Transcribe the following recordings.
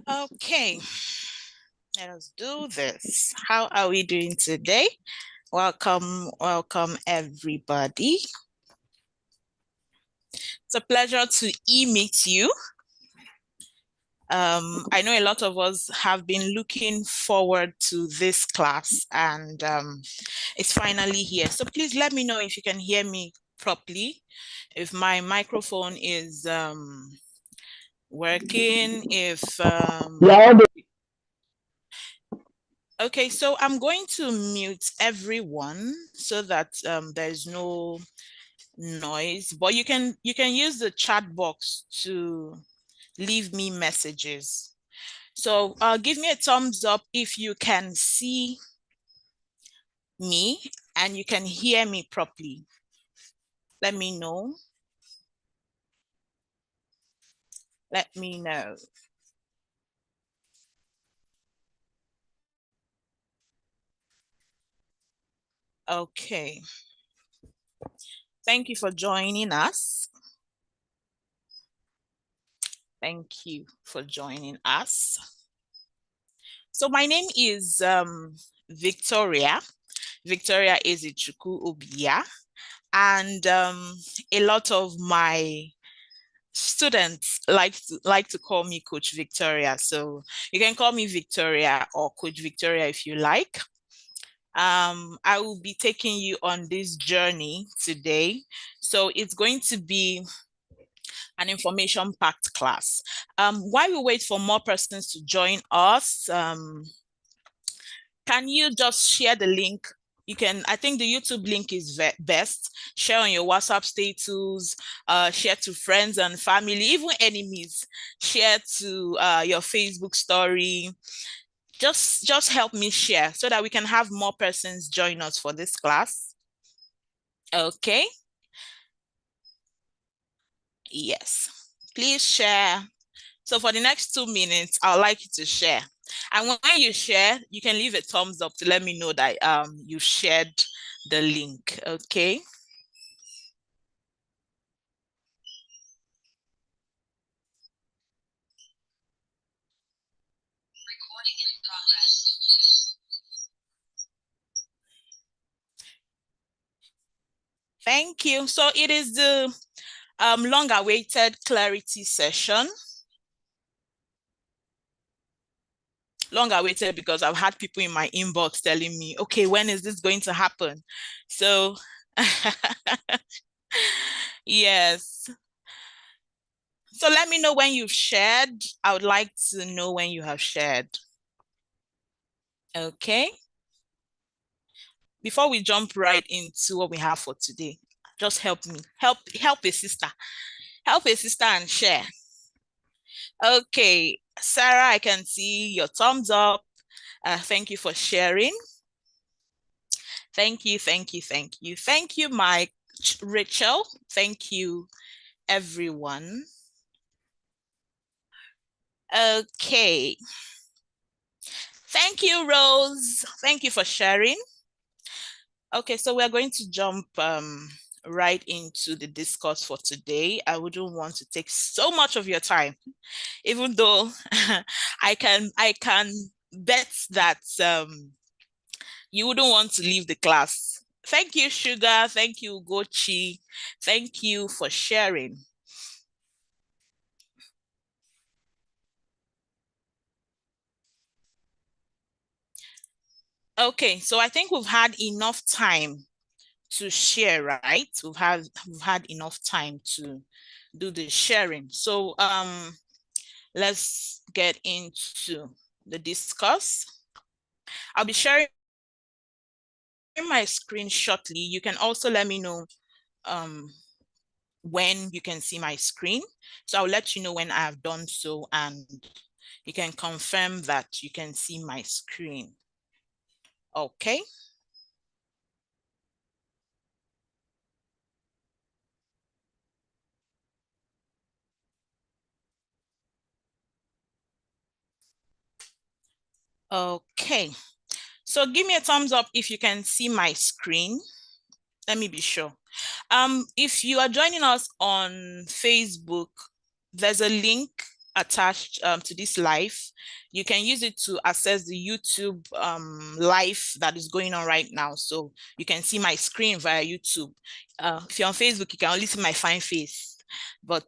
Okay, let us do this. How are we doing today? Welcome everybody. It's a pleasure to meet you. I know a lot of us have been looking forward to this class and it's finally here. So please let me know if you can hear me properly, if my microphone is working, if Yeah, Okay, so I'm going to mute everyone so that there's no noise, but you can use the chat box to leave me messages. So give me a thumbs up if you can see me and you can hear me properly. Let me know. Let me know. Okay. Thank you for joining us. Thank you for joining us. So my name is Victoria. Victoria Ezichukwu Obia. And a lot of my students like to call me Coach Victoria. So you can call me Victoria or Coach Victoria if you like. I will be taking you on this journey today. So it's going to be an information-packed class. While we wait for more persons to join us, can you just share the link? You can, I think the YouTube link is best. Share on your WhatsApp status, share to friends and family, even enemies. Share to your Facebook story. Just help me share so that we can have more persons join us for this class. Okay. Yes. Please share. So for the next 2 minutes, I'd like you to share. And when you share, you can leave a thumbs up to let me know that you shared the link. Okay. Recording in progress. Thank you. So it is the long-awaited clarity session. Long-awaited because I've had people in my inbox telling me, okay, when is this going to happen? So yes. So let me know when you've shared. I would like to know when you have shared. Okay. Before we jump right into what we have for today, just help me. Help a sister. Help a sister and share. Okay. Sarah, I can see your thumbs up. Thank you for sharing. Thank you, thank you, thank you. Thank you, Mike, Rachel. Thank you, everyone. Okay. Thank you, Rose. Thank you for sharing. Okay, so we're going to jump right into the discourse for today. I wouldn't want to take so much of your time, even though I can bet that you wouldn't want to leave the class. Thank you, Sugar. Thank you, Gochi. Thank you for sharing. Okay, so I think we've had enough time to share, right? We've had enough time to do the sharing. So let's get into the discuss. I'll be sharing my screen shortly. You can also let me know um when you can see my screen. So I'll let you know when I have done so and you can confirm that you can see my screen. Okay. Okay. So give me a thumbs up if you can see my screen. Let me be sure. If you are joining us on Facebook, there's a link attached to this live. You can use it to access the YouTube live that is going on right now. So you can see my screen via YouTube. If you're on Facebook, you can only see my fine face. But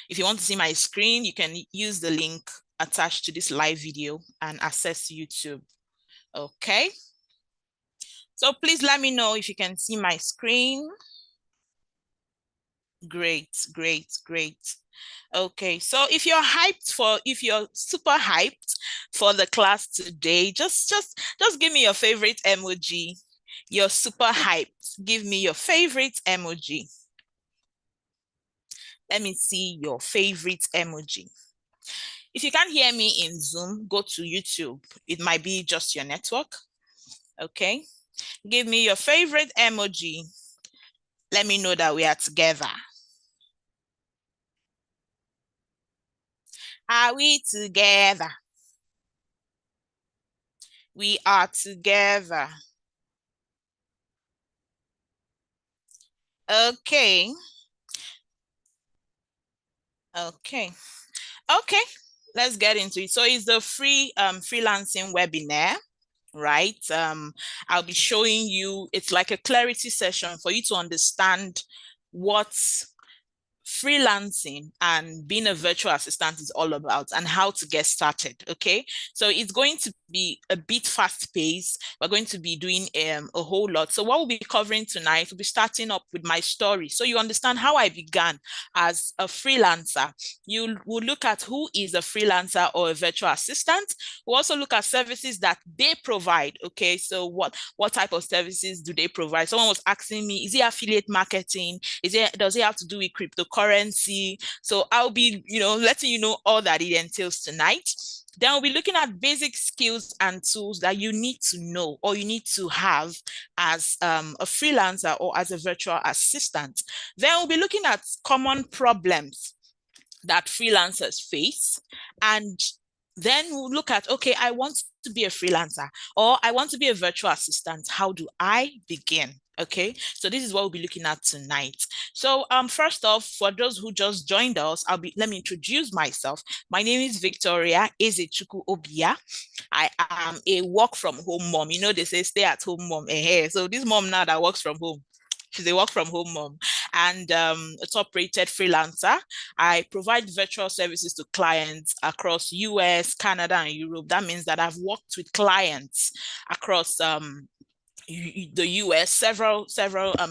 if you want to see my screen, you can use the link attached to this live video and access YouTube. Okay. So please let me know if you can see my screen. Great, great, great. Okay, so if you're super hyped for the class today, just give me your favorite emoji. You're super hyped. Give me your favorite emoji. Let me see your favorite emoji. If you can't hear me in Zoom, go to YouTube. It might be just your network. Okay. Give me your favorite emoji. Let me know that we are together. Are we together? We are together. Okay. Okay. Okay. Let's get into it. So it's the free freelancing webinar, right? I'll be showing you, it's like a clarity session for you to understand what freelancing and being a virtual assistant is all about and how to get started. Okay, so it's going to be a bit fast paced. We're going to be doing a whole lot. So what we'll be covering tonight, we'll be starting up with my story, so you understand how I began as a freelancer. You will look at who is a freelancer or a virtual assistant. We'll also look at services that they provide. Okay, so what type of services do they provide? Someone was asking me, is it affiliate marketing? Does it have to do with cryptocurrency? So I'll be, letting you know all that it entails tonight. Then we'll be looking at basic skills and tools that you need to know or you need to have as a freelancer or as a virtual assistant. Then we'll be looking at common problems that freelancers face. And then we'll look at, okay, I want to be a freelancer or I want to be a virtual assistant. How do I begin? Okay, so this is what we'll be looking at tonight. So first off, for those who just joined us, let me introduce myself. My name is Victoria Ezechukwu Obia. I am a work from home mom. They say stay at home mom. So this mom now that works from home, she's a work from home mom and a top rated freelancer. I provide virtual services to clients across US, Canada, and Europe. That means that I've worked with clients across the US, several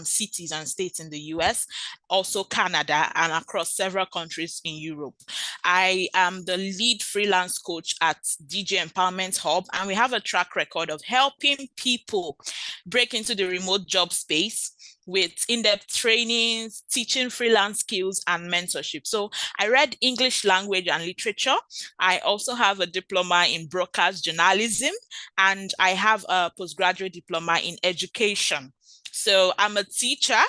cities and states in the US, also Canada, and across several countries in Europe. I am the lead freelance coach at DJ Empowerment Hub, and we have a track record of helping people break into the remote job space with in-depth trainings, teaching freelance skills, and mentorship. So I read English language and literature. I also have a diploma in broadcast journalism, and I have a postgraduate diploma in education. So I'm a teacher.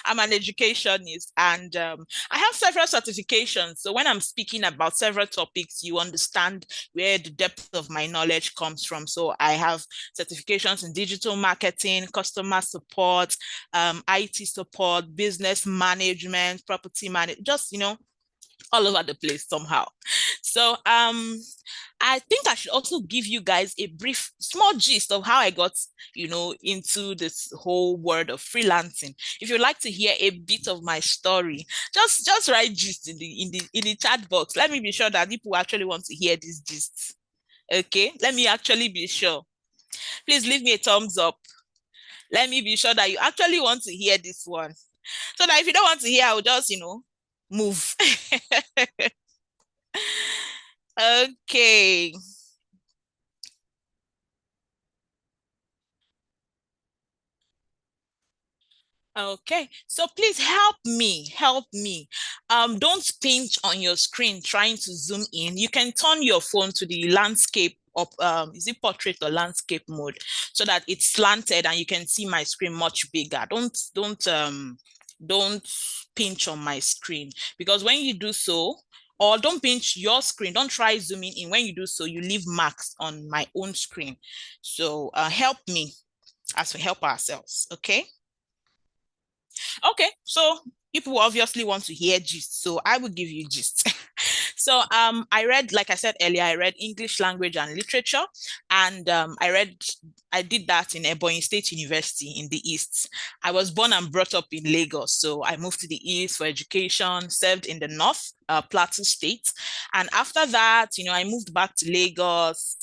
I'm an educationist, and I have several certifications. So when I'm speaking about several topics, you understand where the depth of my knowledge comes from. So I have certifications in digital marketing, customer support, IT support, business management, property management, just, all over the place somehow. So I think I should also give you guys a brief small gist of how I got, into this whole world of freelancing. If you'd like to hear a bit of my story, just write gist in the chat box. Let me be sure that people actually want to hear this gist. Okay, let me actually be sure. Please leave me a thumbs up. Let me be sure that you actually want to hear this one. So that if you don't want to hear, I'll just, move. Okay. Okay, so please help me, help me. Don't pinch on your screen trying to zoom in. You can turn your phone to the landscape of, is it portrait or landscape mode, so that it's slanted and you can see my screen much bigger. Don't pinch on my screen, because when you do so, or don't pinch your screen, don't try zooming in. When you do so, you leave marks on my own screen. So help me as we help ourselves, okay? Okay, so people obviously want to hear gist, so I will give you gist. So I read, like I said earlier, I read English language and literature, and I did that in Ebonyi State University in the East. I was born and brought up in Lagos, so I moved to the East for education, served in the North, Plateau State, and after that, I moved back to Lagos.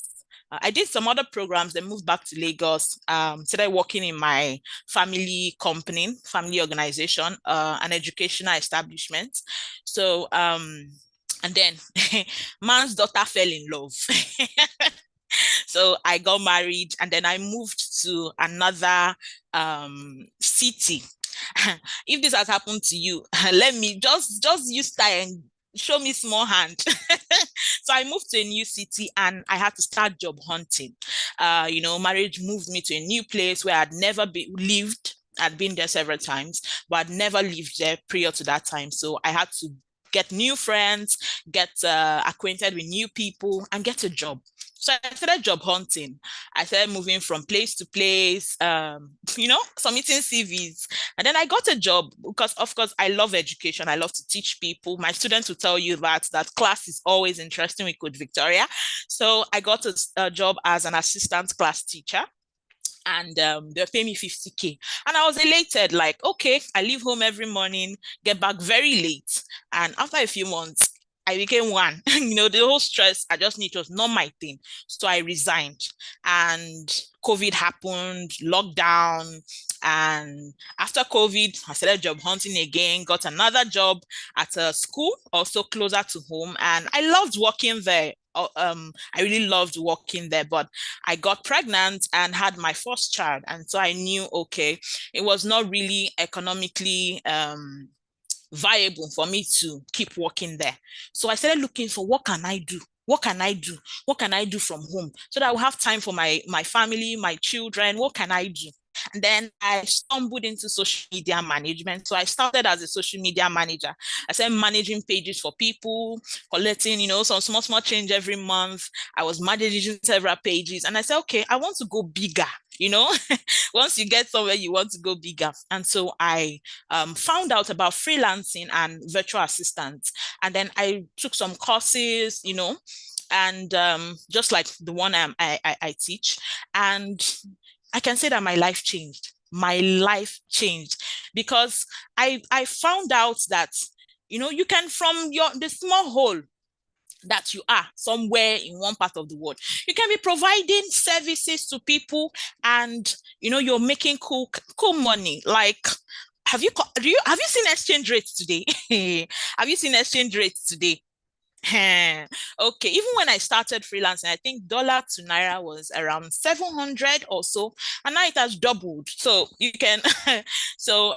I did some other programs, then moved back to Lagos, started working in my family company, family organization, an educational establishment. So, and then man's daughter fell in love. So I got married and then I moved to another city. If this has happened to you, let me just use time and show me small hand. So I moved to a new city and I had to start job hunting. Marriage moved me to a new place where I'd never lived. I'd been there several times, but I'd never lived there prior to that time. So I had to get new friends, get acquainted with new people, and get a job. So I started job hunting. I started moving from place to place, submitting CVs. And then I got a job because, of course, I love education. I love to teach people. My students will tell you that class is always interesting with Coach Victoria. So I got a job as an assistant class teacher and they'll pay me 50K. And I was elated, like, okay, I leave home every morning, get back very late. And after a few months, I became one. The whole stress, I just knew it was not my thing. So I resigned. And COVID happened, lockdown. And after COVID, I started job hunting again, got another job at a school, also closer to home. And I loved working there. I really loved working there, but I got pregnant and had my first child. And so I knew, okay, it was not really economically viable for me to keep working there. So I started looking for what can I do? What can I do? What can I do from home so that I will have time for my family, my children? What can I do? And then I stumbled into social media management. So I started as a social media manager. I started managing pages for people, collecting, some small change every month. I was managing several pages. And I said, okay, I want to go bigger. Once you get somewhere, you want to go bigger. And so I found out about freelancing and virtual assistants. And then I took some courses, and just like the one I teach. And I can say that my life changed. My life changed because I found out that you can, from the small hole that you are somewhere in one part of the world, you can be providing services to people, and you're making cool money. Like, have you seen exchange rates today? Have you seen exchange rates today? Okay, even when I started freelancing, I think dollar to naira was around 700 or so, and now it has doubled. So you can, so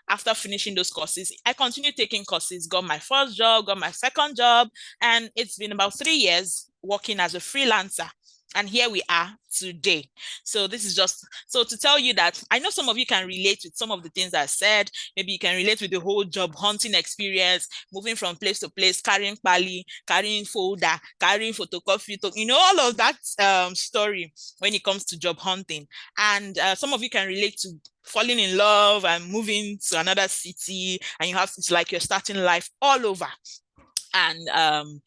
after finishing those courses, I continued taking courses, got my first job, got my second job, and it's been about 3 years working as a freelancer. And here we are today. So this is just so to tell you that I know some of you can relate with some of the things I said. Maybe you can relate with the whole job hunting experience, moving from place to place, carrying pali, carrying folder, carrying photocopy, all of that story when it comes to job hunting. And some of you can relate to falling in love and moving to another city, and it's like you're starting life all over. And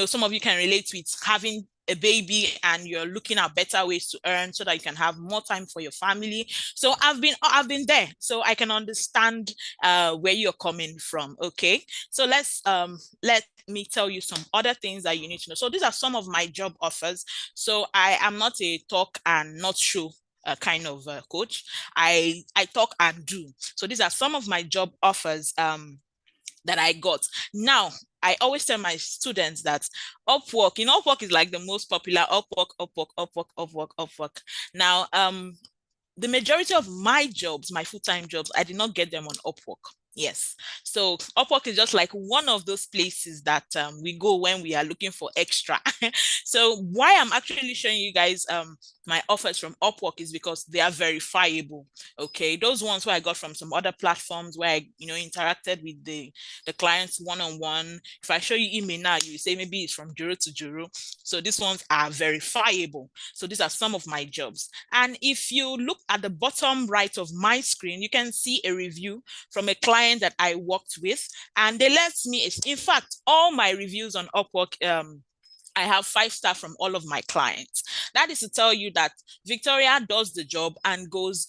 some of you can relate with having a baby and you're looking at better ways to earn so that you can have more time for your family. So I've been there, so I can understand where you're coming from. Okay, so let me tell you some other things that you need to know. So these are some of my job offers. So I am not a talk and not show kind of coach. I talk and do. So these are some of my job offers that I got. Now, I always tell my students that Upwork, Upwork is like the most popular. Upwork, Upwork, Upwork, Upwork, Upwork. Now, the majority of my jobs, my full-time jobs, I did not get them on Upwork. Yes. So Upwork is just like one of those places that we go when we are looking for extra. So why I'm actually showing you guys my offers from Upwork is because they are verifiable. Okay, those ones where I got from some other platforms where I, interacted with the clients one-on-one. If I show you email now, you say maybe it's from Juro to Juro. So these ones are verifiable. So these are some of my jobs. And if you look at the bottom right of my screen, you can see a review from a client that I worked with, and they left me. In fact, all my reviews on Upwork, I have 5 star from all of my clients. That is to tell you that Victoria does the job and goes,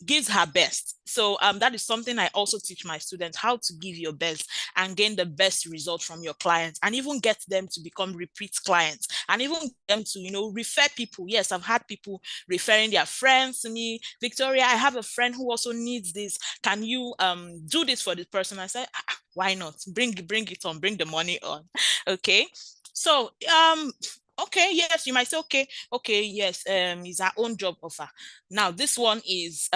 gives her best. So that is something I also teach my students, how to give your best and gain the best result from your clients, and even get them to become repeat clients, and even them to, refer people. Yes, I've had people referring their friends to me. Victoria, I have a friend who also needs this. Can you do this for this person? I said, why not? Bring it on, bring the money on. Okay. So, okay, yes, you might say, okay, yes, it's our own job offer. Now, this one is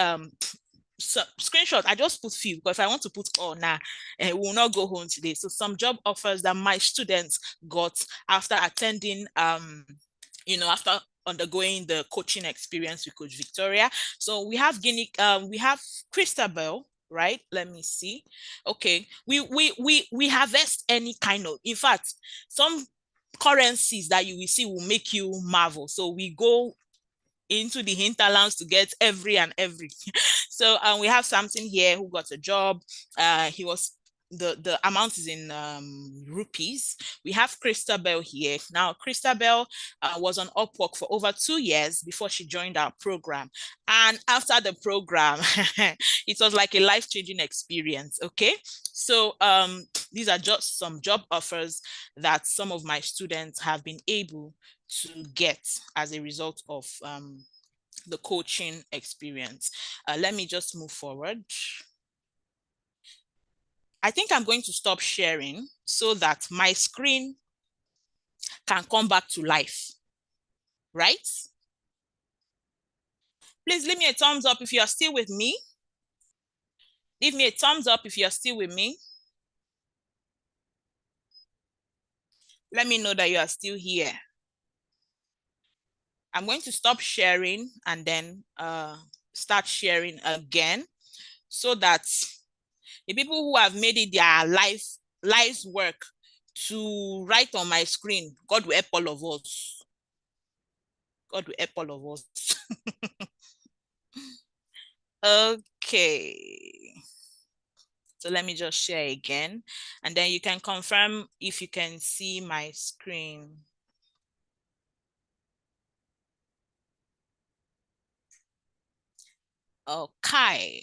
so screenshot. I just put few, because if I want to put all now, we will not go home today. So some job offers that my students got after attending, after undergoing the coaching experience with Coach Victoria. So we have we have Christabel, right? Let me see. Okay, we harvest any kind of, in fact, some currencies that you will see will make you marvel. So we go into the hinterlands to get every and every. So we have something here who got a job. He was the amount is in rupees. We have Christabel here. Now, Christabel was on Upwork for over 2 years before she joined our program. And after the program, it was like a life-changing experience. Okay. So these are just some job offers that some of my students have been able to get as a result of the coaching experience. Let me just move forward. I think I'm going to stop sharing so that my screen can come back to life, right? Please leave me a thumbs up if you are still with me. Leave me a thumbs up if you are still with me. Let me know that you are still here. I'm going to stop sharing and then start sharing again, so that the people who have made it their life's work to write on my screen, God will help all of us. God will help all of us. Okay. So let me just share again, and then you can confirm if you can see my screen. Okay,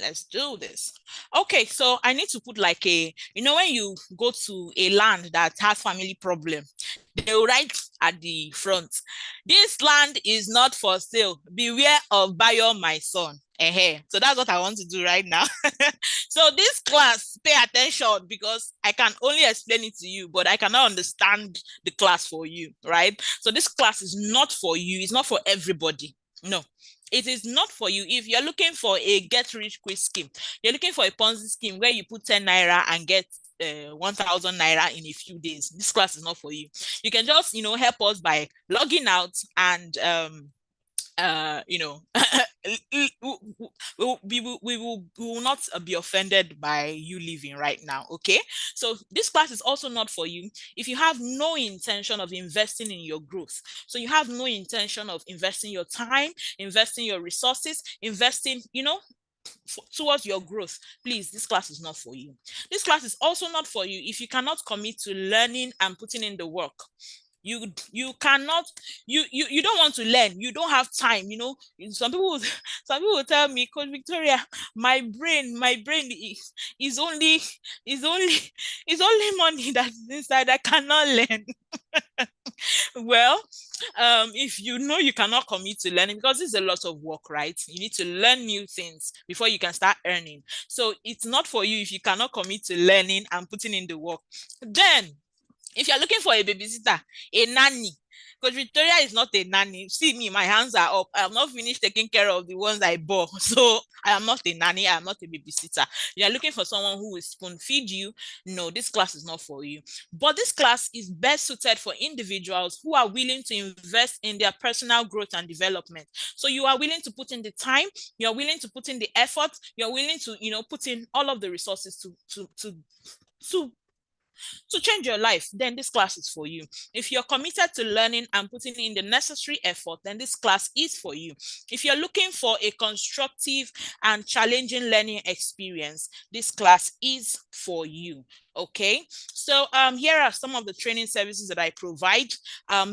let's do this. Okay, so I need to put like a, when you go to a land that has family problem, they will write at the front, this land is not for sale. Beware of buyer, my son. So that's what I want to do right now. So this class, pay attention, because I can only explain it to you, but I cannot understand the class for you, right? So this class is not for you. It's not for everybody. No, it is not for you. If you're looking for a get rich quick scheme, you're looking for a Ponzi scheme where you put 10 naira and get 1,000 naira in a few days, this class is not for you. You can just, help us by logging out, and we will not be offended by you leaving right now. Okay, so this class is also not for you if you have no intention of investing in your growth. So you have no intention of investing your time, investing your resources, investing, towards your growth. Please, this class is not for you. This class is also not for you if you cannot commit to learning and putting in the work. You cannot, you don't want to learn, you don't have time. Some people will tell me, Coach Victoria, my brain is only money that's inside, I cannot learn. Well, if you cannot commit to learning, because it's a lot of work, right? You need to learn new things before you can start earning. So it's not for you if you cannot commit to learning and putting in the work. Then if you're looking for a babysitter, a nanny, Because Victoria is not a nanny. See me, my hands are up. I have not finished taking care of the ones I bought. So I am not a nanny. I am not a babysitter. You are looking for someone who will spoon feed you. No, this class is not for you. But this class is best suited for individuals who are willing to invest in their personal growth and development. So you are willing to put in the time, you're willing to put in the effort, you're willing to, put in all of the resources to to change your life, then this class is for you. If you're committed to learning and putting in the necessary effort, then this class is for you. If you're looking for a constructive and challenging learning experience, this class is for you. Okay, so here are some of the training services that I provide.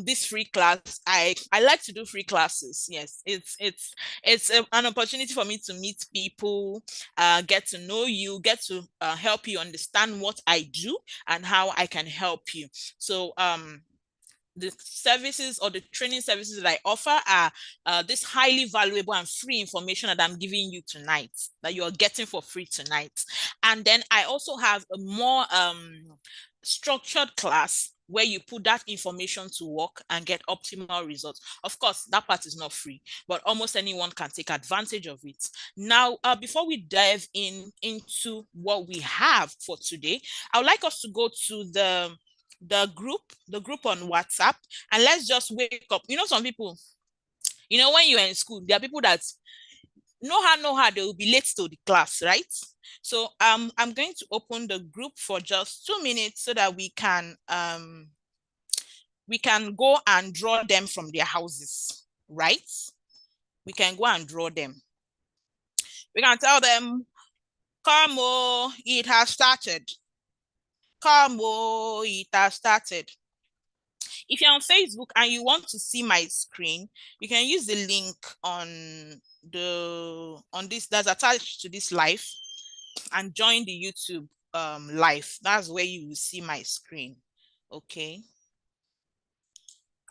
This free class, I like to do free classes. Yes, it's an opportunity for me to meet people, get to know you, get to help you understand what I do and how I can help you. So the services or the training services that I offer are this highly valuable and free information that I'm giving you tonight, that you're getting for free tonight. And then I also have a more structured class where you put that information to work and get optimal results. Of course, that part is not free, but almost anyone can take advantage of it. Now, before we dive into what we have for today, I would like us to go to the group on WhatsApp, and let's just wake up. Some people, when you're in school, there are people that know how they will be late to the class, right? So I'm going to open the group for just 2 minutes so that we can go and draw them from their houses, right? We can go and draw them. We can tell them, come oh, it has started. Come oh, it has started. If you're on Facebook and you want to see my screen, you can use the link on this that's attached to this live and join the YouTube live. That's where you will see my screen. Okay.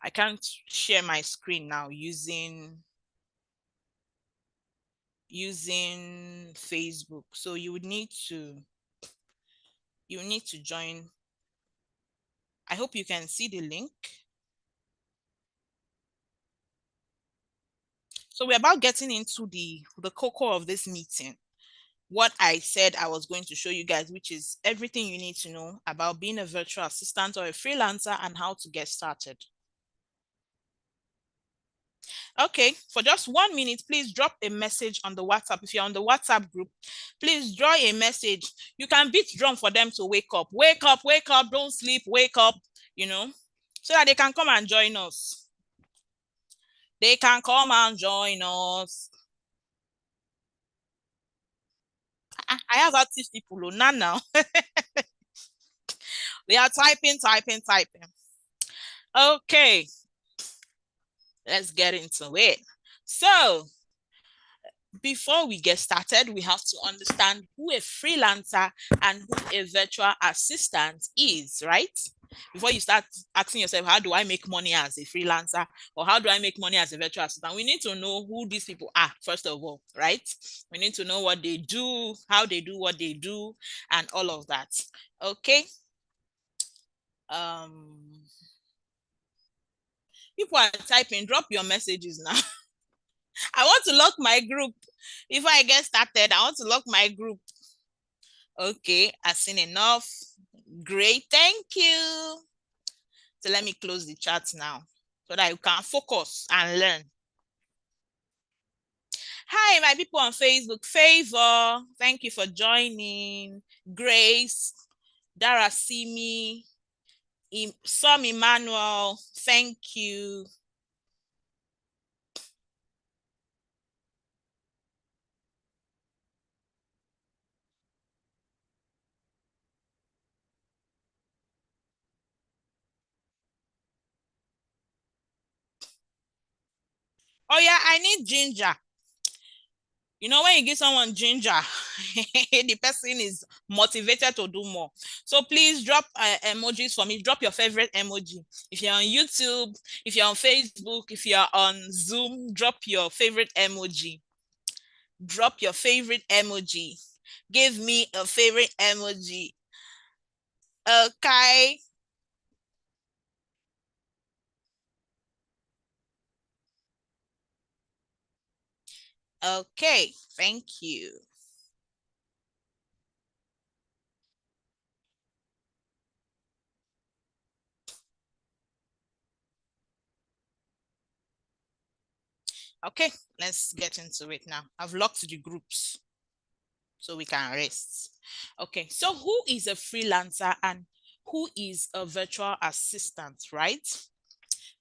I can't share my screen now using Facebook. So you need to join. I hope you can see the link. So we're about getting into the cocoa of this meeting. What I said I was going to show you guys, which is everything you need to know about being a virtual assistant or a freelancer and how to get started. Okay, for just 1 minute, please drop a message on the WhatsApp. If you're on the WhatsApp group, please draw a message. You can beat drum for them to wake up. Wake up, wake up, don't sleep, wake up, so that they can come and join us. They can come and join us. I have active people, now. They are typing. Okay, let's get into it. So, before we get started, we have to understand who a freelancer and who a virtual assistant is, right? Before you start asking yourself, how do I make money as a freelancer or how do I make money as a virtual assistant? We need to know who these people are, first of all, right? We need to know what they do, how they do what they do, and all of that. Okay. People are typing, drop your messages now. I want to lock my group. Before I get started, I want to lock my group. Okay, I've seen enough. Great, thank you. So let me close the chat now so that you can focus and learn. Hi, my people on Facebook. Favor, thank you for joining. Grace, Darasimi, Sam Emmanuel, thank you. Oh yeah, I need ginger. When you give someone ginger, the person is motivated to do more. So please drop emojis for me. Drop your favorite emoji. If you're on YouTube, if you're on Facebook, if you're on Zoom, drop your favorite emoji. Drop your favorite emoji. Give me a favorite emoji. Okay. Okay, thank you. Okay, let's get into it now. I've locked the groups so we can rest. Okay, so who is a freelancer and who is a virtual assistant, right?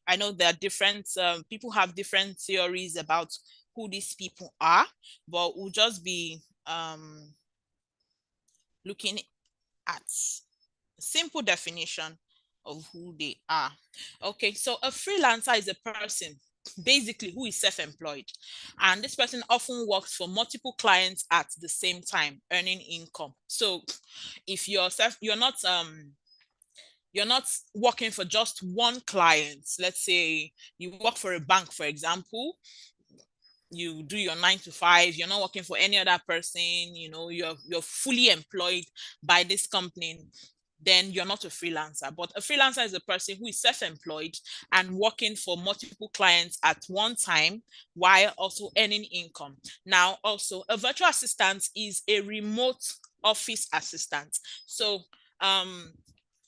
I know there are different people have different theories about who these people are, but we'll just be looking at simple definition of who they are. Okay, so a freelancer is a person basically who is self-employed, and this person often works for multiple clients at the same time, earning income. So if you're not working for just one client. Let's say you work for a bank, for example, you do your 9 to 5, you're not working for any other person, you're fully employed by this company, then you're not a freelancer. But a freelancer is a person who is self-employed and working for multiple clients at one time while also earning income. Now, also, a virtual assistant is a remote office assistant. So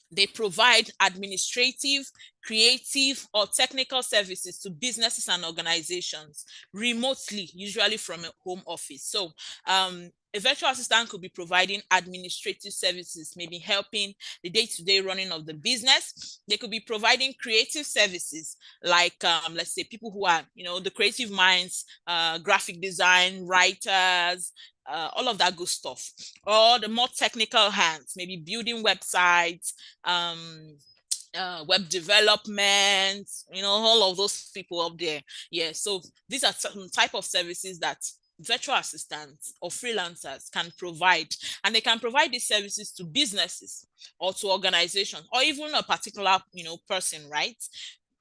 they provide administrative, creative, or technical services to businesses and organizations remotely, usually from a home office. So, a virtual assistant could be providing administrative services, maybe helping the day-to-day running of the business. They could be providing creative services, like let's say people who are, the creative minds, graphic design, writers, all of that good stuff. Or the more technical hands, maybe building websites, web development, all of those people up there. Yeah, so these are some type of services that virtual assistants or freelancers can provide, and they can provide these services to businesses or to organizations or even a particular person, right?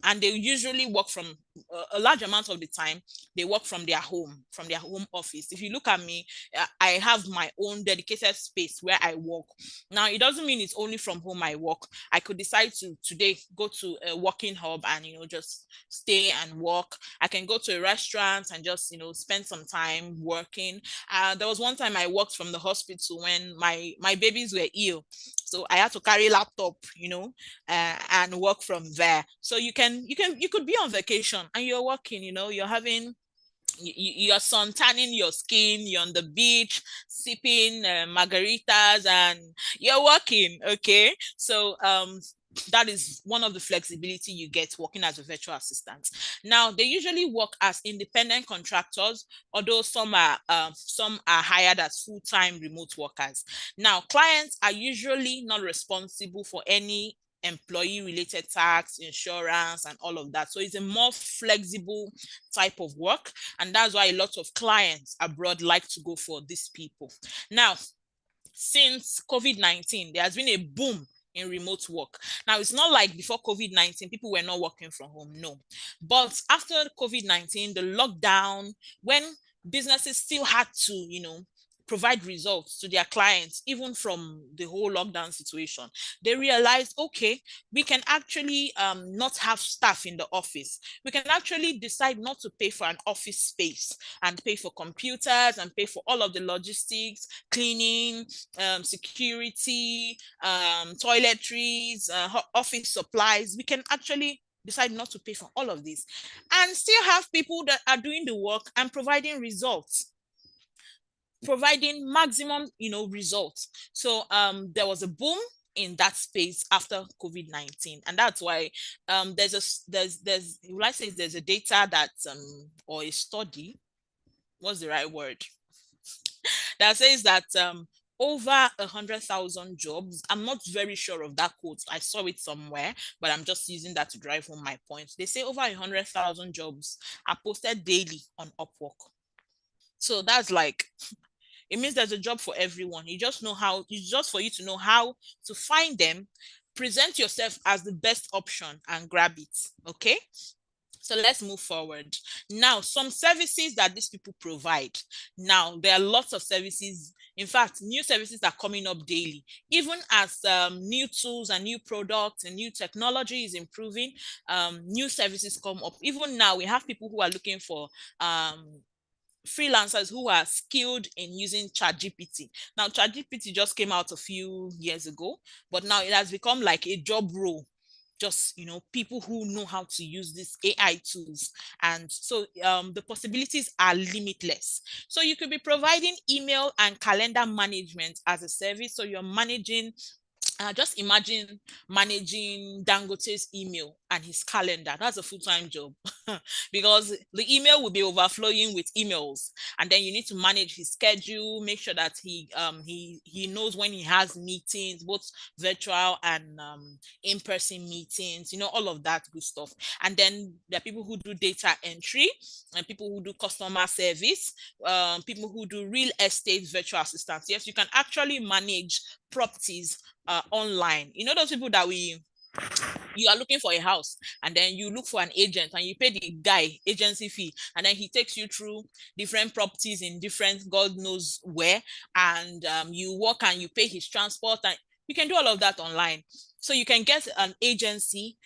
And they usually work from a large amount of the time they work from their home office. If you look at me, I have my own dedicated space where I work. Now it doesn't mean it's only from home I work. I could decide to today go to a working hub and just stay and work. I can go to a restaurant and just spend some time working. There was one time I worked from the hospital when my babies were ill, so I had to carry laptop, and work from there. So you could be on vacation and you're working, you're having your sun tanning your skin, you're on the beach sipping margaritas and you're working. Okay, so that is one of the flexibility you get working as a virtual assistant. Now they usually work as independent contractors, although some are hired as full-time remote workers. Now clients are usually not responsible for any employee related tax, insurance, and all of that. So it's a more flexible type of work, and that's why a lot of clients abroad like to go for these people. Now, since COVID-19, there has been a boom in remote work. Now, it's not like before COVID-19, people were not working from home, no. But after COVID-19, the lockdown, when businesses still had to, provide results to their clients, even from the whole lockdown situation, they realized, okay, we can actually not have staff in the office. We can actually decide not to pay for an office space and pay for computers and pay for all of the logistics, cleaning, security, toiletries, office supplies. We can actually decide not to pay for all of this and still have people that are doing the work and providing results, providing maximum results. So there was a boom in that space after COVID-19, and that's why there's will I say there's a data that or a study, what's the right word, that says that over 100,000 jobs. I'm not very sure of that quote. I saw it somewhere, but I'm just using that to drive home my point. They say over 100,000 jobs are posted daily on Upwork. So that's like, it means there's a job for everyone. It's just for you to know how to find them, present yourself as the best option and grab it. Okay. So let's move forward. Now, some services that these people provide. Now, there are lots of services. In fact, new services are coming up daily. Even as new tools and new products and new technology is improving, new services come up. Even now, we have people who are looking for freelancers who are skilled in using ChatGPT. Now, ChatGPT just came out a few years ago, but now it has become like a job role. Just, people who know how to use these AI tools. And so the possibilities are limitless. So you could be providing email and calendar management as a service. So you're managing, just imagine managing Dangote's email and his calendar. That's a full-time job because the email will be overflowing with emails, and then you need to manage his schedule, make sure that he knows when he has meetings, both virtual and in-person meetings. All of that good stuff. And then there are people who do data entry, and people who do customer service, people who do real estate virtual assistants. Yes, you can actually manage properties online. Those people that you are looking for a house, and then you look for an agent and you pay the guy agency fee, and then he takes you through different properties in different God knows where, and you work and you pay his transport, and you can do all of that online. So you can get an agency,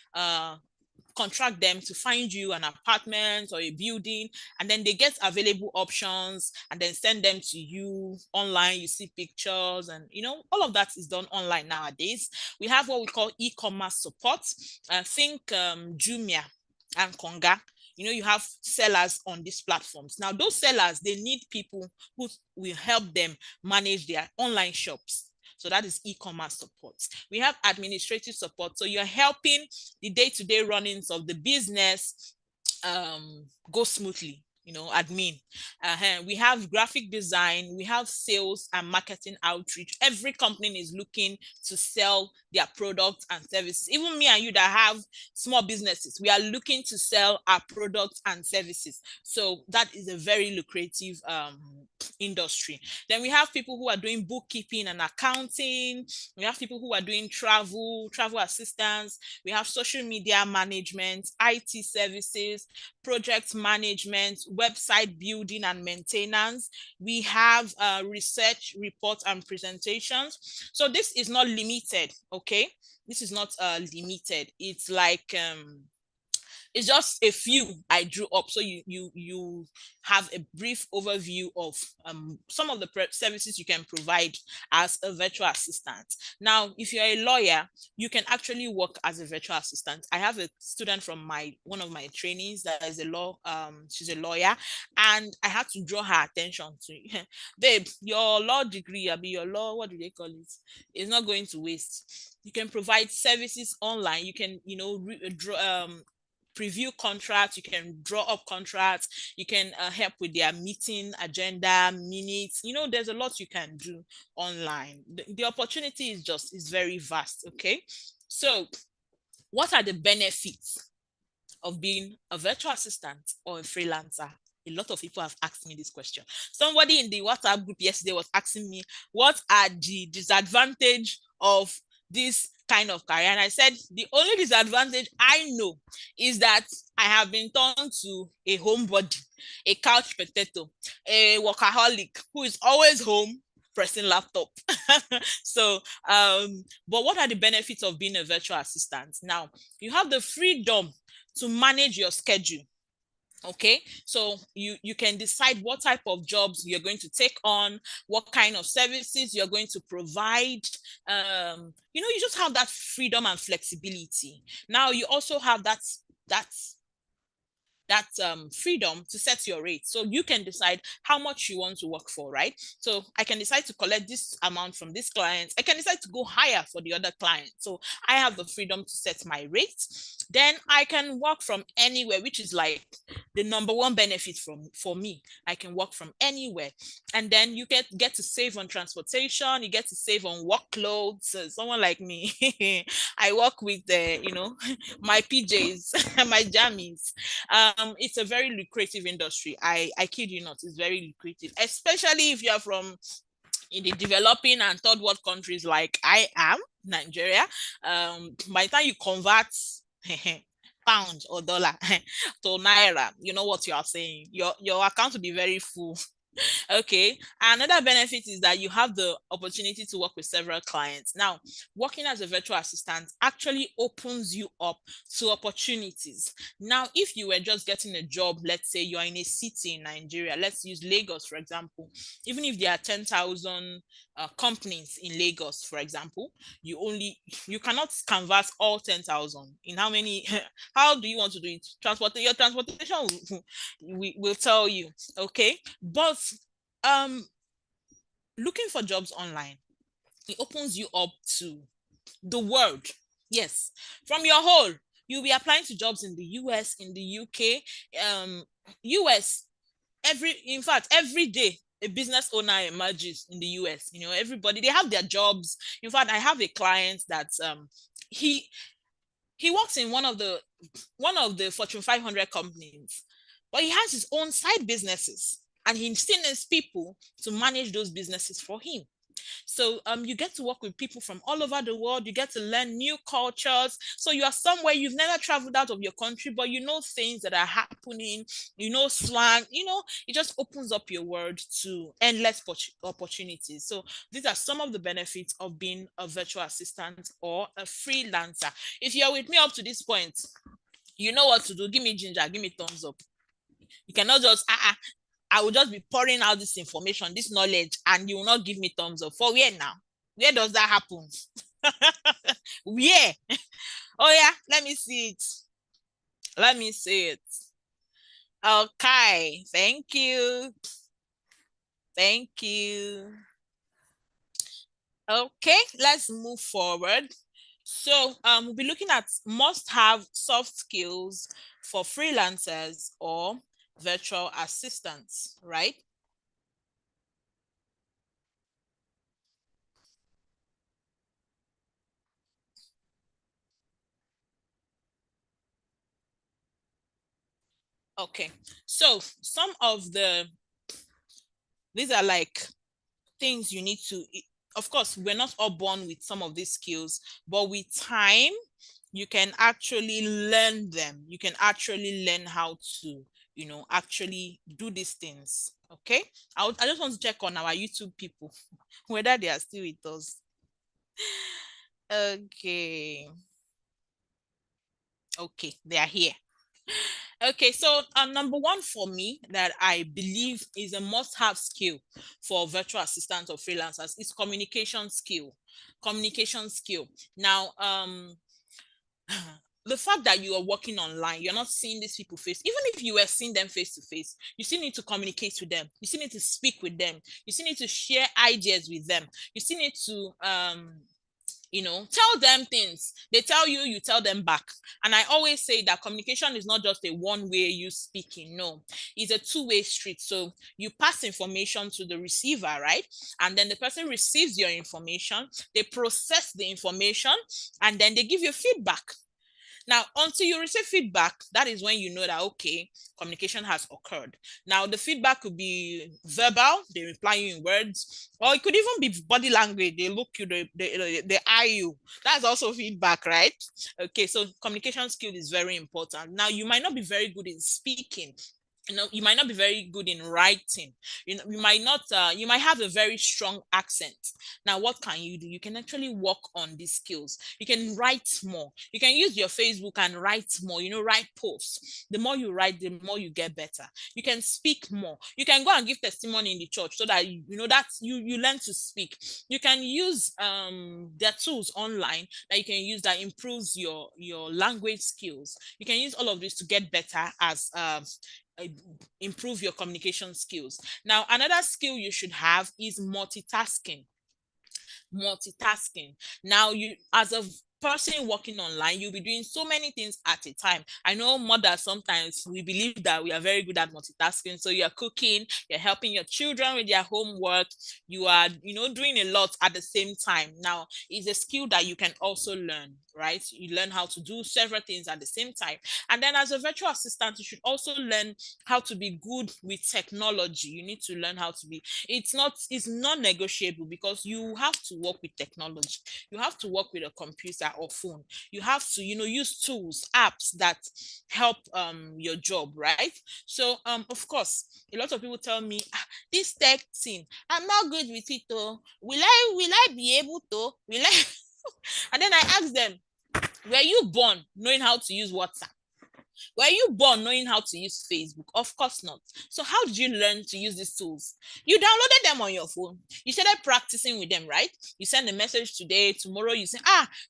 contract them to find you an apartment or a building, and then they get available options and then send them to you online. You see pictures, and all of that is done online nowadays. We have what we call e-commerce support. Think Jumia and Konga. You have sellers on these platforms. Now, those sellers, they need people who will help them manage their online shops. So that is e-commerce support. We have administrative support. So you're helping the day-to-day runnings of the business go smoothly. Admin. We have graphic design, we have sales and marketing outreach. Every company is looking to sell their products and services. Even me and you that have small businesses, we are looking to sell our products and services. So that is a very lucrative industry. Then we have people who are doing bookkeeping and accounting. We have people who are doing travel assistance. We have social media management, IT services, project management, website building and maintenance. We have research, reports, and presentations. So this is not limited, okay? This is not limited. It's like it's just a few I drew up, so you have a brief overview of some of the services you can provide as a virtual assistant. Now, if you're a lawyer, you can actually work as a virtual assistant. I have a student from one of my trainees that is she's a lawyer, and I had to draw her attention to, babe, your law degree, your law, what do they call it? It's not going to waste. You can provide services online. You can, preview contracts, you can draw up contracts, you can help with their meeting agenda, minutes. There's a lot you can do online. The opportunity is very vast. Okay, so what are the benefits of being a virtual assistant or a freelancer? A lot of people have asked me this question. Somebody in the WhatsApp group yesterday was asking me, what are the disadvantages of this kind of career? And I said, the only disadvantage I know is that I have been turned to a homebody, a couch potato, a workaholic who is always home pressing laptop. So, but what are the benefits of being a virtual assistant? Now, you have the freedom to manage your schedule. Okay, so you can decide what type of jobs you're going to take on, what kind of services you're going to provide. You just have that freedom and flexibility. Now you also have that freedom to set your rate. So you can decide how much you want to work for, right? So I can decide to collect this amount from this client. I can decide to go higher for the other client. So I have the freedom to set my rate. Then I can work from anywhere, which is like the number one benefit for me. I can work from anywhere. And then you get to save on transportation. You get to save on workloads. So someone like me, I work with my PJs, my jammies. It's a very lucrative industry. I kid you not, it's very lucrative, especially if you're from in the developing and third world countries like I am, Nigeria. By the time you convert pound or dollar to naira, you know what you are saying. Your account will be very full. Okay. Another benefit is that you have the opportunity to work with several clients. Now, working as a virtual assistant actually opens you up to opportunities. Now, if you were just getting a job, let's say you're in a city in Nigeria, let's use Lagos, for example, even if there are 10,000 companies in Lagos, for example, you cannot canvas all 10,000. In how many, how do you want to do it? Your transportation will tell you, okay? But um looking for jobs online, it opens you up to the world. Yes, from your hole, you'll be applying to jobs in the US, in the UK, US. In fact, every day a business owner emerges in the US. Everybody, they have their jobs. In fact, I have a client that he he works in one of the Fortune 500 companies, but he has his own side businesses, and he still needs people to manage those businesses for him. So you get to work with people from all over the world. You get to learn new cultures. So you are somewhere you've never traveled out of your country, but you know things that are happening. You know slang. It just opens up your world to endless opportunities. So these are some of the benefits of being a virtual assistant or a freelancer. If you're with me up to this point, you know what to do. Give me ginger. Give me thumbs up. You cannot just I will just be pouring out this information, this knowledge, and you will not give me thumbs up. For where now? Where does that happen? Where? Oh yeah, let me see it. Let me see it. Okay, thank you. Thank you. Okay, let's move forward. So we'll be looking at must-have soft skills for freelancers or virtual assistants, right? Okay, so some of these are like things you need to, of course, we're not all born with some of these skills, but with time, you can actually learn them. You can actually learn how to, actually do these things. Okay. I just want to check on our YouTube people, whether they are still with us. Okay. Okay, they are here. Okay, so number one for me that I believe is a must-have skill for virtual assistants or freelancers is communication skill. Communication skill. Now, the fact that you are working online, you're not seeing these people face, even if you were seeing them face to face, you still need to communicate with them. You still need to speak with them. You still need to share ideas with them. You still need to tell them things. They tell you, you tell them back. And I always say that communication is not just a one way you speaking. No, it's a two-way street. So you pass information to the receiver, right? And then the person receives your information, they process the information, and then they give you feedback. Now, until you receive feedback, that is when you know that, okay, communication has occurred. Now, the feedback could be verbal, they reply you in words, or it could even be body language. They look you, they eye you. That's also feedback, right? Okay, so communication skill is very important. Now, you might not be very good in speaking, you might not be very good in writing. You might have a very strong accent. Now what can you do? You can actually work on these skills. You can write more. You can use your Facebook and write more, write posts. The more you write, the more you get better. You can speak more. You can go and give testimony in the church so that that you learn to speak. You can use their tools online that you can use that improves your language skills. You can use all of this to get better as improve your communication skills. Now, another skill you should have is multitasking. Now, you as a person working online, you'll be doing so many things at a time. I know mothers sometimes we believe that we are very good at multitasking. So you're cooking, you're helping your children with their homework, you are, doing a lot at the same time. Now, it's a skill that you can also learn, right? You learn how to do several things at the same time. And then as a virtual assistant, you should also learn how to be good with technology. You need to learn how to be, it's non-negotiable because you have to work with technology. You have to work with a computer. or phone. You have to, use tools, apps that help your job, right? So of course, a lot of people tell me, this tech thing, I'm not good with it though. Will I be able to? Will I? And then I ask them, were you born knowing how to use WhatsApp? Were you born knowing how to use Facebook? Of course not. So how did you learn to use these tools? You downloaded them on your phone. You started practicing with them, right? You send a message today, tomorrow you say,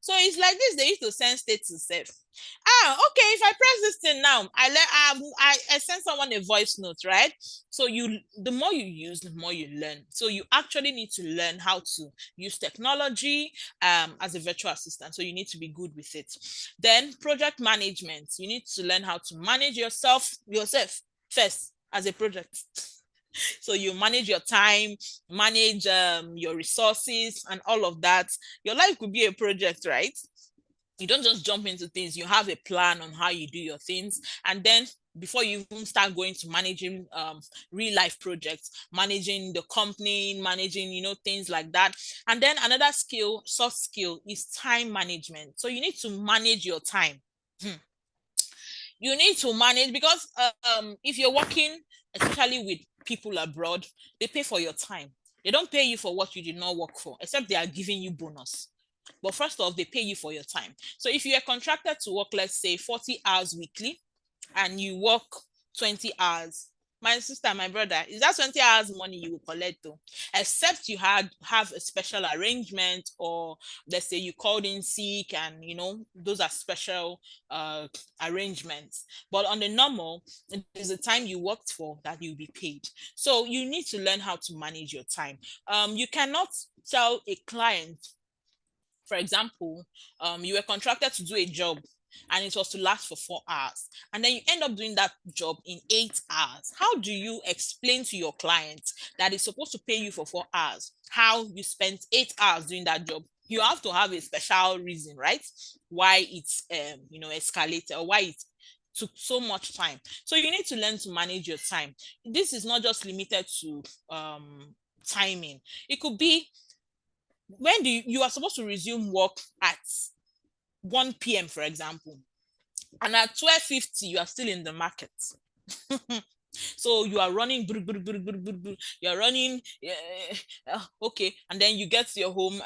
so it's like this. They used to send status self. Okay, if I press this thing now, I send someone a voice note, right? So the more you use, the more you learn. So you actually need to learn how to use technology as a virtual assistant. So you need to be good with it. Then project management. You need to learn how to manage yourself first as a project. So you manage your time, manage your resources and all of that. Your life could be a project, right? You don't just jump into things. You have a plan on how you do your things. And then before you even start going to managing real life projects, managing the company, managing, things like that. And then another skill, soft skill, is time management. So you need to manage your time. You need to manage, because if you're working, especially with people abroad, they pay for your time. They don't pay you for what you did not work for, except they are giving you bonus. But first off, they pay you for your time. So if you are contracted to work, let's say 40 hours weekly, and you work 20 hours, my sister, my brother, is that 20 hours money you will collect though? Except you have a special arrangement, or let's say you called in sick, and those are special arrangements. But on the normal, it is the time you worked for that you'll be paid. So you need to learn how to manage your time. You cannot tell a client, for example, you were contracted to do a job and it was to last for 4 hours, and then you end up doing that job in 8 hours. How do you explain to your client that it's supposed to pay you for 4 hours, how you spent 8 hours doing that job? You have to have a special reason, right? Why it's escalated, or why it took so much time. So you need to learn to manage your time. This is not just limited to timing. It could be, when you are supposed to resume work at 1 p.m., for example, and at 12:50 you are still in the market. So you are running, you're running, okay, and then you get to your home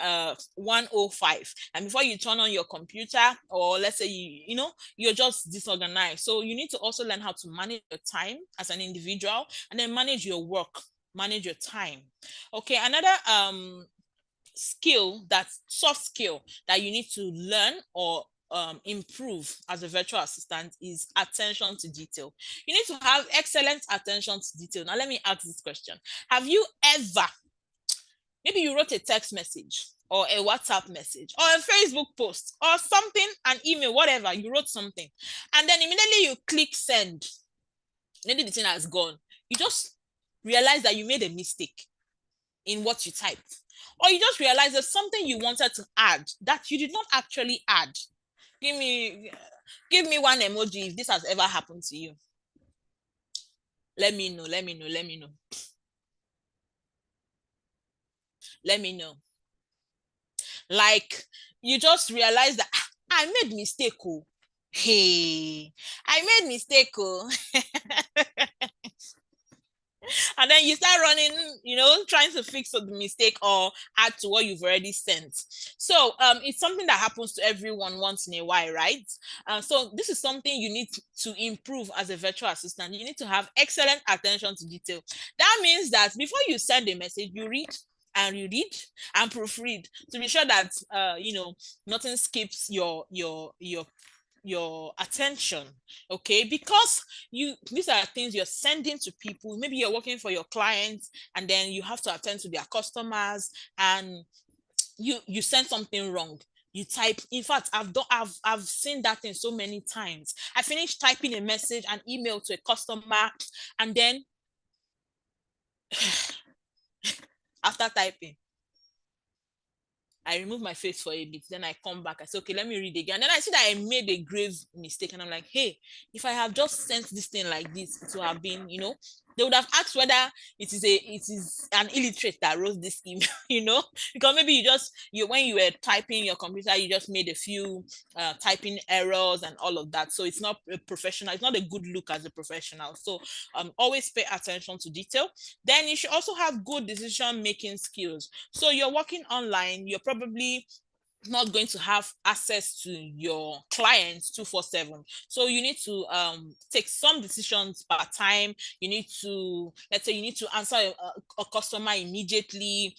1:05, and before you turn on your computer, or let's say you're just disorganized. So you need to also learn how to manage your time as an individual, and then manage your work, manage your time. Okay, another soft skill that you need to learn or improve as a virtual assistant is attention to detail. You need to have excellent attention to detail. Now, let me ask this question. Have you ever, maybe you wrote a text message or a WhatsApp message or a Facebook post or something, an email, whatever, you wrote something, and then immediately you click send, maybe the thing has gone. You just realize that you made a mistake in what you typed, or you just realize there's something you wanted to add that you did not actually add. Give me one emoji if this has ever happened to you. Let me know. Let me know. Like, you just realize that I made mistake. Oh, hey, I made mistake. Oh. And then you start running, trying to fix the mistake or add to what you've already sent. So it's something that happens to everyone once in a while, right? So this is something you need to improve as a virtual assistant. You need to have excellent attention to detail. That means that before you send a message, you read and proofread to be sure that nothing skips your attention. Okay, because these are things you're sending to people. Maybe you're working for your clients, and then you have to attend to their customers, and you send something wrong. You type, in fact, I've seen that thing so many times. I finished typing a message, an email to a customer, and then after typing, I remove my face for a bit. Then I come back. I say, okay, let me read again. And then I see that I made a grave mistake. And I'm like, hey, if I have just sent this thing like this, it would have been, They would have asked whether it is an illiterate that wrote this email, because maybe you when you were typing your computer, you just made a few typing errors and all of that. So it's not a professional. It's not a good look as a professional. So always pay attention to detail. Then you should also have good decision making skills. So you're working online. You're probably not going to have access to your clients 247, so you need to take some decisions per time. You need to, let's say, you need to answer a customer immediately.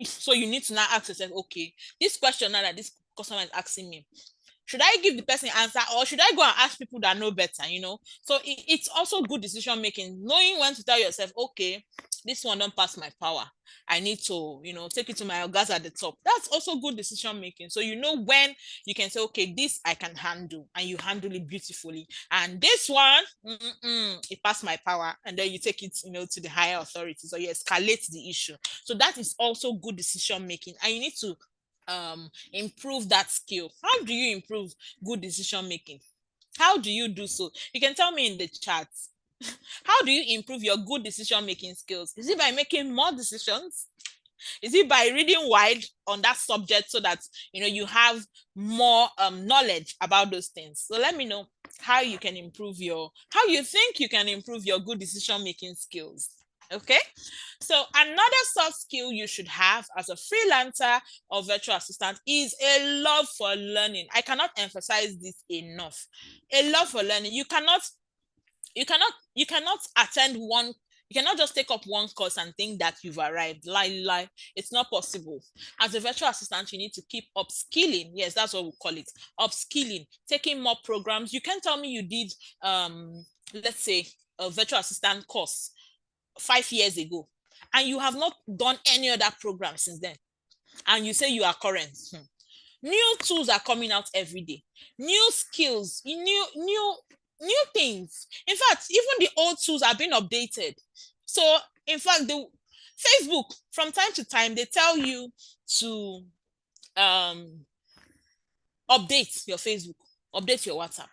So you need to now ask yourself, okay, this question now that this customer is asking me, should I give the person answer, or should I go and ask people that know better? So it's also good decision making, knowing when to tell yourself, okay, this one don't pass my power. I need to, take it to my guys at the top. That's also good decision making. So you know when you can say, okay, this I can handle, and you handle it beautifully. And this one, it passed my power. And then you take it, to the higher authorities, or you escalate the issue. So that is also good decision making. And you need to improve that skill. How do you improve good decision making? How do you do so? You can tell me in the chat. How do you improve your good decision making skills? Is it by making more decisions? Is it by reading wide on that subject so that you have more knowledge about those things? So let me know how you can improve how you think you can improve your good decision making skills. Okay, so another soft skill you should have as a freelancer or virtual assistant is a love for learning. I cannot emphasize this enough. A love for learning. You cannot attend one. You cannot just take up one course and think that you've arrived. Lie. It's not possible. As a virtual assistant, you need to keep upskilling. Yes, that's what we call it. Upskilling, taking more programs. You can't tell me you did, let's say, a virtual assistant course 5 years ago, and you have not done any other program since then, and you say you are current. New tools are coming out every day, new skills, new things. In fact, even the old tools are being updated. So in fact, the Facebook, from time to time, they tell you to update your Facebook, update your WhatsApp.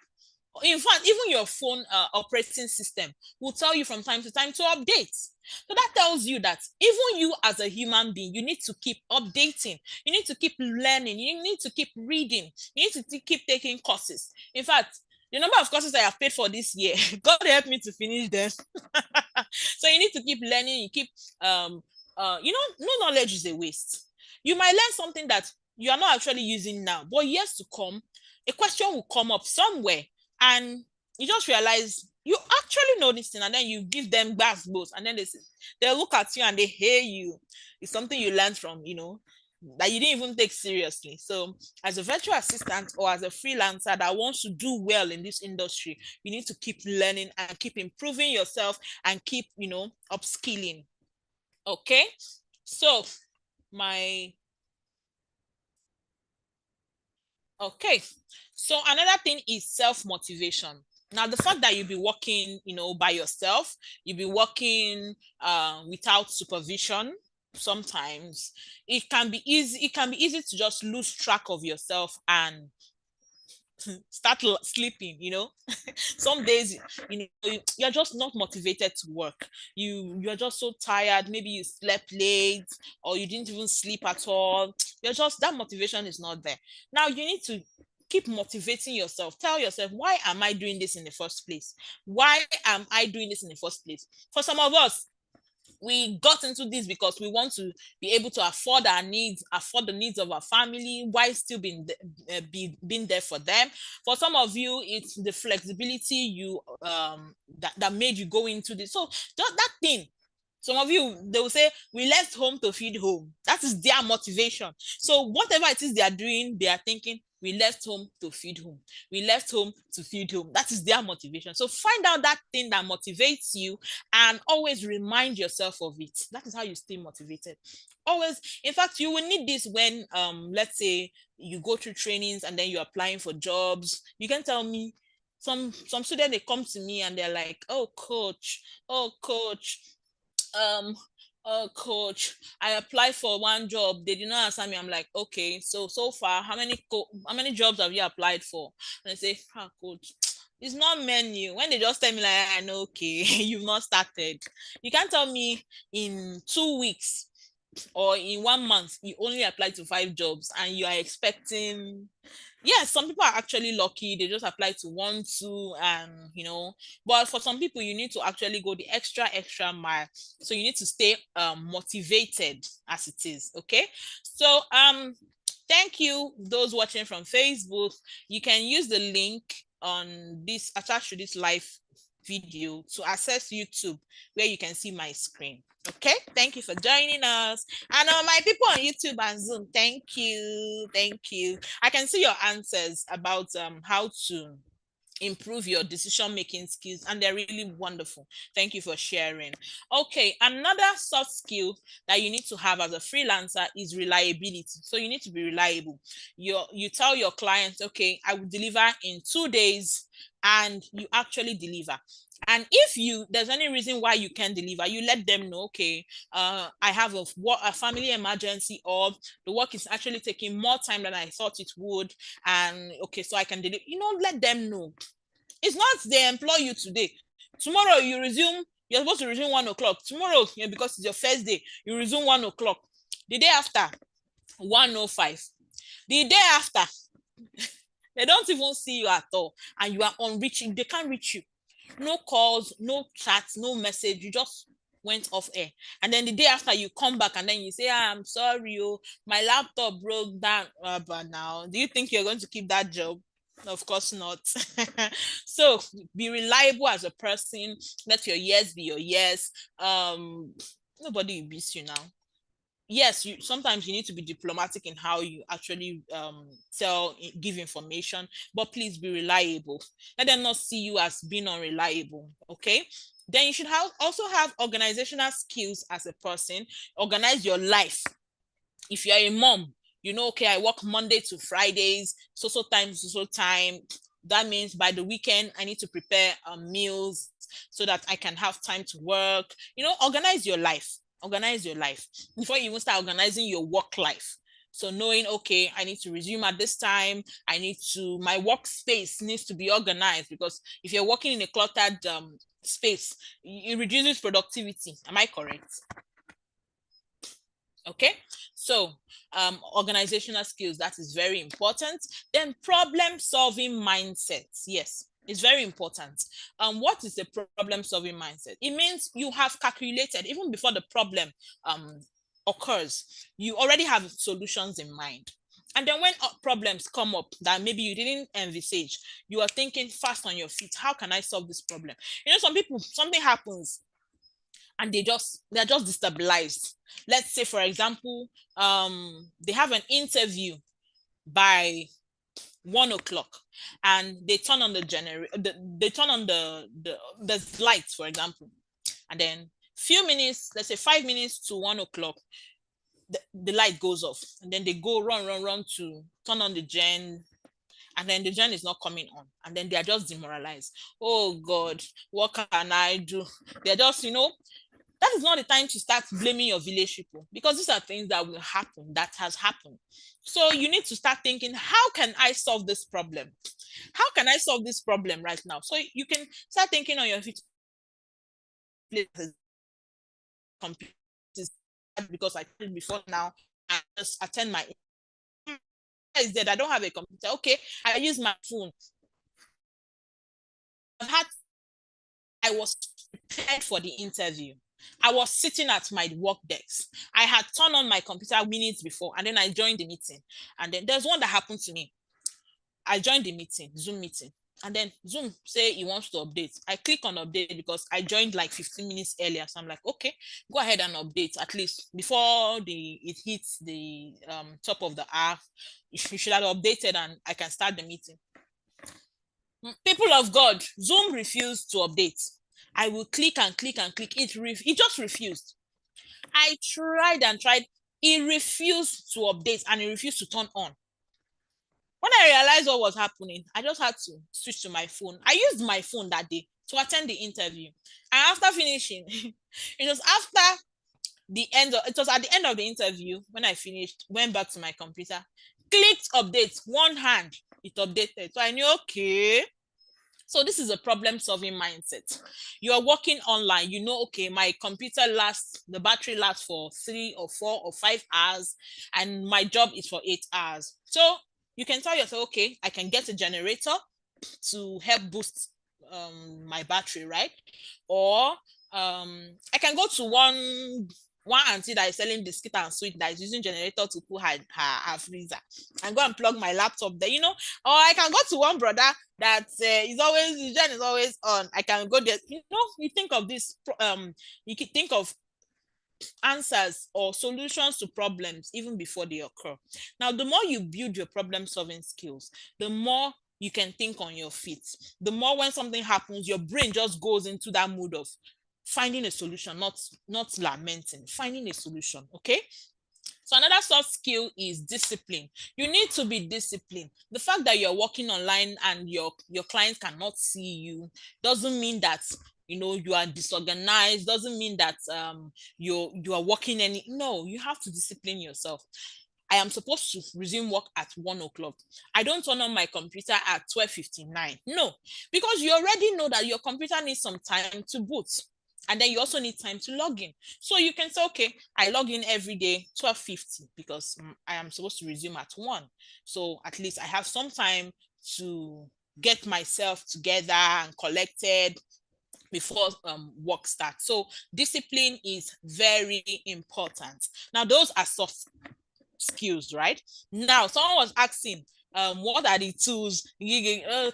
In fact, even your phone operating system will tell you from time to time to update. So that tells you that even you as a human being, you need to keep updating. You need to keep learning. You need to keep reading. You need to keep taking courses. In fact, the number of courses I have paid for this year, God help me to finish them. So you need to keep learning. You keep, no knowledge is a waste. You might learn something that you are not actually using now, but years to come, a question will come up somewhere, and you just realize you actually know this thing, and then you give them basketballs, and then they look at you and they hear you. It's something you learned from, that you didn't even take seriously. So as a virtual assistant or as a freelancer that wants to do well in this industry, you need to keep learning and keep improving yourself and keep, upskilling. Okay, so my okay. So another thing is self-motivation. Now, the fact that you'll be working, by yourself, you'll be working without supervision, sometimes it can be easy. It can be easy to just lose track of yourself and start sleeping. Some days, you're just not motivated to work. You're just so tired. Maybe you slept late, or you didn't even sleep at all. You're just, that motivation is not there. Now you need to keep motivating yourself. Tell yourself, why am I doing this in the first place? Why am I doing this in the first place? For some of us, we got into this because we want to be able to afford our needs, afford the needs of our family, while still being there for them. For some of you, it's the flexibility that made you go into this. So just that thing. Some of you, they will say, we left home to feed home. That is their motivation. So whatever it is they are doing, they are thinking, we left home to feed home. We left home to feed home. That is their motivation. So find out that thing that motivates you and always remind yourself of it. That is how you stay motivated. Always, in fact, you will need this when, let's say, you go through trainings and then you're applying for jobs. You can tell me, some students, they come to me and they're like, oh coach, um coach, I applied for one job, they did not answer me. I'm like, okay, so far, how many jobs have you applied for? And they say, coach, It's not menu. When they just tell me like, I know, okay, you've not started. You can't tell me in 2 weeks or in 1 month you only apply to 5 jobs and you are expecting. Yes, some people are actually lucky. They just apply to 1, 2, and but for some people, you need to actually go the extra mile. So you need to stay motivated as it is. Okay. So thank you, those watching from Facebook. You can use the link on this attached to this live video to access YouTube where you can see my screen. Okay, thank you for joining us. And my people on YouTube and Zoom, thank you. Thank you. I can see your answers about how to improve your decision making skills, and they're really wonderful. Thank you for sharing. Okay, another soft skill that you need to have as a freelancer is reliability. So you need to be reliable. You tell your clients, okay, I will deliver in 2 days, and you actually deliver. And if there's any reason why you can't deliver, you let them know, okay, I have a family emergency, or the work is actually taking more time than I thought it would, and okay, so I can deliver. Let them know. It's not they employ you today. Tomorrow you're supposed to resume 1 o'clock. Tomorrow, because it's your first day, you resume 1 o'clock. The day after, 1:05. The day after, they don't even see you at all, and you are unreachable. They can't reach you. No calls, no chats, no message. You just went off air. And then the day after, you come back and then you say, I'm sorry, my laptop broke down. But now, do you think you're going to keep that job? Of course not. So be reliable as a person. Let your yes be your yes. Nobody will beat you now. Yes, sometimes you need to be diplomatic in how you actually give information, but please be reliable. Let them not see you as being unreliable. Okay. Then you should also have organizational skills as a person. Organize your life. If you're a mom, okay, I work Monday to Fridays, so time, so time. That means by the weekend, I need to prepare meals so that I can have time to work. Organize your life. Organize your life before you even start organizing your work life. So knowing, okay, I need to resume at this time. My workspace needs to be organized, because if you're working in a cluttered space, it reduces productivity. Am I correct? Okay, so organizational skills, that is very important. Then problem solving mindset, yes, it's very important. What is a problem solving mindset? It means you have calculated even before the problem occurs. You already have solutions in mind. And then when problems come up that maybe you didn't envisage, you are thinking fast on your feet. How can I solve this problem? Some people, something happens and they're just destabilized. Let's say, for example, they have an interview by 1 o'clock, and they turn on the they turn on the lights, for example, and then few minutes, let's say 5 minutes to 1 o'clock, the light goes off, and then they go run to turn on the gen, and then the gen is not coming on, and then they are just demoralized. Oh God, what can I do? They're just, that is not the time to start blaming your village people, because these are things that will happen, that has happened. So you need to start thinking, how can I solve this problem? How can I solve this problem right now? So you can start thinking on your feet. Because I did before now, I just attend my is dead. I don't have a computer. Okay, I use my phone. I was prepared for the interview. I was sitting at my work desk. I had turned on my computer minutes before, and then I joined the meeting. And then there's one that happened to me. I joined the meeting, Zoom meeting. And then Zoom say he wants to update. I click on update because I joined like 15 minutes earlier. So I'm like, okay, go ahead and update at least before it hits the top of the hour. You should have updated and I can start the meeting. People of God, Zoom refused to update. I will click and click and click. It just refused. I tried and tried. It refused to update and it refused to turn on. When I realized what was happening, I just had to switch to my phone. I used my phone that day to attend the interview. And after finishing, it was at the end of the interview, when I finished, went back to my computer, clicked update, one hand, it updated. So I knew, okay, So this is a problem-solving mindset. You are working online, you know, okay, my computer lasts, the battery lasts for 3 or 4 or 5 hours, and my job is for 8 hours. So you can tell yourself, okay, I can get a generator to help boost my battery, right? Or I can go to one auntie that is selling biscuit and sweet that is using generator to cool her freezer, and go and plug my laptop there, you know. Or I can go to one brother that is always, his gen is always on. I can go there, you know. You think of this, you can think of answers or solutions to problems even before they occur. Now, the more you build your problem solving skills, the more you can think on your feet. The more when something happens, your brain just goes into that mood of finding a solution, not lamenting, finding a solution. Okay. So another soft skill is discipline. You need to be disciplined. The fact that you're working online and your clients cannot see you doesn't mean that, you know, you are disorganized, doesn't mean that you are working any. No, you have to discipline yourself. I am supposed to resume work at 1 o'clock. I don't turn on my computer at 12:59. No, because you already know that your computer needs some time to boot. And then you also need time to log in. So you can say, okay, I log in every day 12:50 because I am supposed to resume at 1. So at least I have some time to get myself together and collected before work starts. So discipline is very important. Now, those are soft skills, right? Now, someone was asking, what are the tools?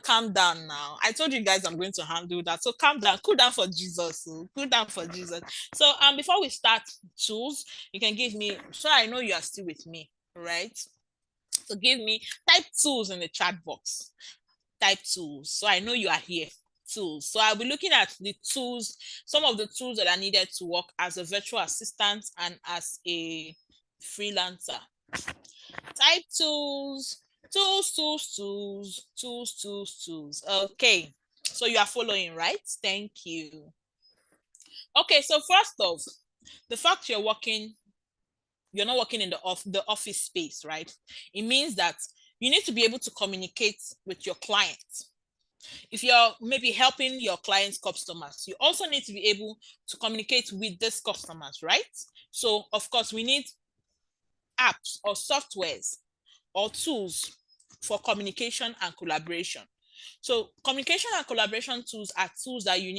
Calm down now. I told you guys I'm going to handle that. So calm down, cool down for Jesus. Cool down for Jesus. So before we start tools, you can give me, so I know you are still with me, right? So give me, type tools in the chat box. Type tools. So I know you are here. Tools. So I'll be looking at the tools, some of the tools that are needed to work as a virtual assistant and as a freelancer. Type tools, tools. Okay, so you are following, right? Thank you. Okay, so first off, the fact you're not working in the office space, right? It means that you need to be able to communicate with your clients. If you're maybe helping your clients' customers, you also need to be able to communicate with these customers, right? So of course, we need apps or softwares or tools for communication and collaboration. So communication and collaboration tools are tools that you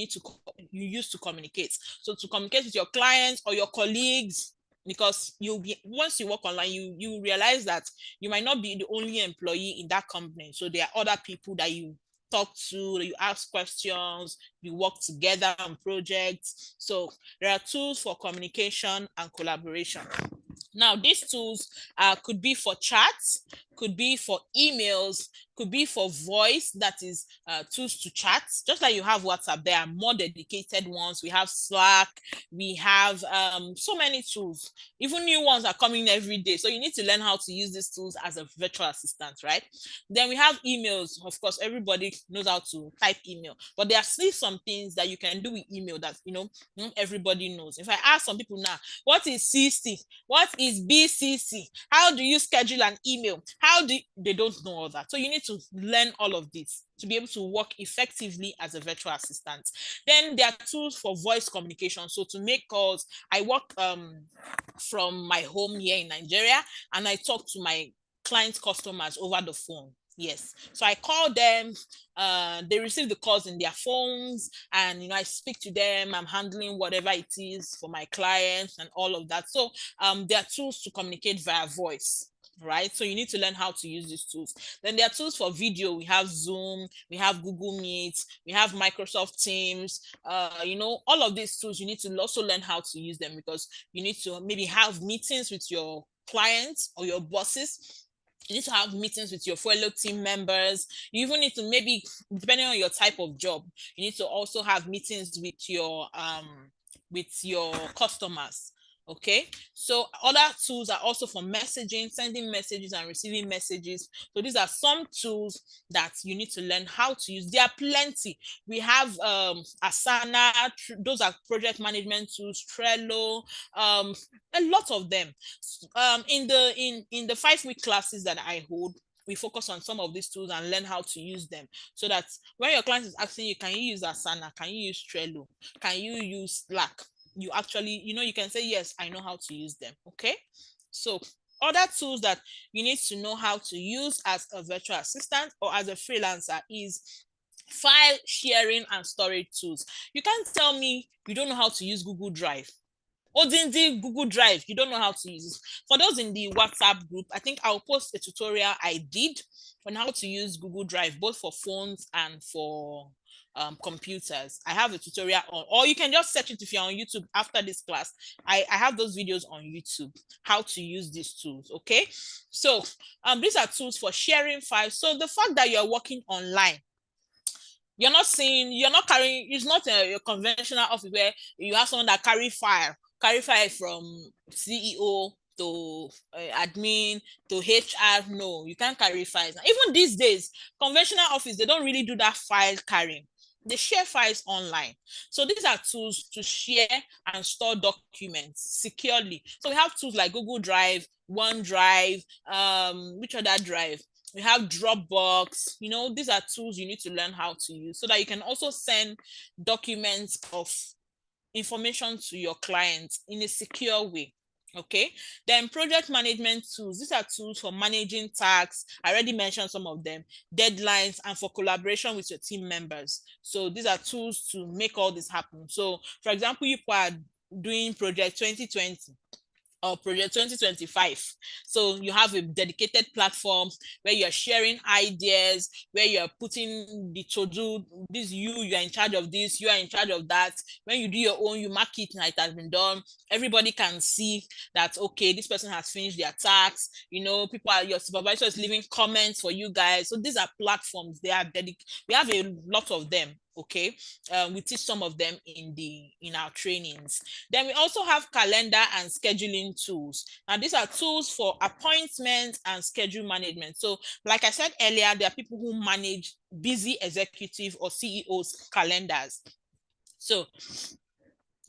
use to communicate. So to communicate with your clients or your colleagues, because once you work online, you realize that you might not be the only employee in that company. So there are other people that you talk to, you ask questions, you work together on projects. So there are tools for communication and collaboration. Now, these tools could be for chats, could be for emails, could be for voice, that is tools to chat. Just like you have WhatsApp, there are more dedicated ones. We have Slack, we have so many tools. Even new ones are coming every day. So you need to learn how to use these tools as a virtual assistant, right? Then we have emails. Of course, everybody knows how to type email, but there are still some things that you can do with email that, not everybody knows. If I ask some people now, what is CC? What is BCC? How do you schedule an email? They don't know all that. So you need to learn all of this to be able to work effectively as a virtual assistant. Then there are tools for voice communication. So to make calls, I work from my home here in Nigeria, and I talk to my client customers over the phone. Yes. So I call them, they receive the calls in their phones, and I speak to them. I'm handling whatever it is for my clients and all of that. So there are tools to communicate via voice, right? So you need to learn how to use these tools. Then there are tools for video. We have Zoom, we have Google Meet, we have Microsoft Teams. All of these tools, you need to also learn how to use them, because you need to maybe have meetings with your clients or your bosses. You need to have meetings with your fellow team members. You even need to, maybe depending on your type of job, you need to also have meetings with your customers. Okay, so other tools are also for messaging, sending messages and receiving messages. So these are some tools that you need to learn how to use. There are plenty. We have Asana, those are project management tools, Trello, a lot of them. In the 5-week classes that I hold, we focus on some of these tools and learn how to use them, so that when your client is asking you, can you use Asana, can you use Trello, can you use Slack, you actually, you can say, yes, I know how to use them. Okay. So other tools that you need to know how to use as a virtual assistant or as a freelancer is file sharing and storage tools. You can't tell me you don't know how to use Google Drive. Odindi Google Drive, you don't know how to use it. For those in the WhatsApp group, I think I'll post a tutorial I did on how to use Google Drive, both for phones and for computers. I have a tutorial on, or you can just search it if you're on YouTube after this class. I have those videos on YouTube, how to use these tools. Okay. So these are tools for sharing files. So the fact that you're working online, you're not carrying, it's not a conventional office where you have someone that carry file from CEO to admin to HR. No, you can't carry files. Even these days, conventional office, they don't really do that file carrying. They share files online. So these are tools to share and store documents securely. So we have tools like Google Drive, OneDrive, which other drive? We have Dropbox. These are tools you need to learn how to use so that you can also send documents of information to your clients in a secure way. Okay. Then project management tools. These are tools for managing tasks. I already mentioned some of them, deadlines, and for collaboration with your team members. So these are tools to make all this happen. So for example, you are doing project 2020 or project 2025. So you have a dedicated platform where you're sharing ideas, where you're putting the to-do, you're in charge of this, you are in charge of that. When you do your own, you mark it and it has been done. Everybody can see that, okay, this person has finished their tasks. Your supervisor is leaving comments for you guys. So these are platforms. We have a lot of them. Okay. We teach some of them in our trainings. Then we also have calendar and scheduling tools. Now these are tools for appointments and schedule management. So like I said earlier, there are people who manage busy executive or CEOs calendars. So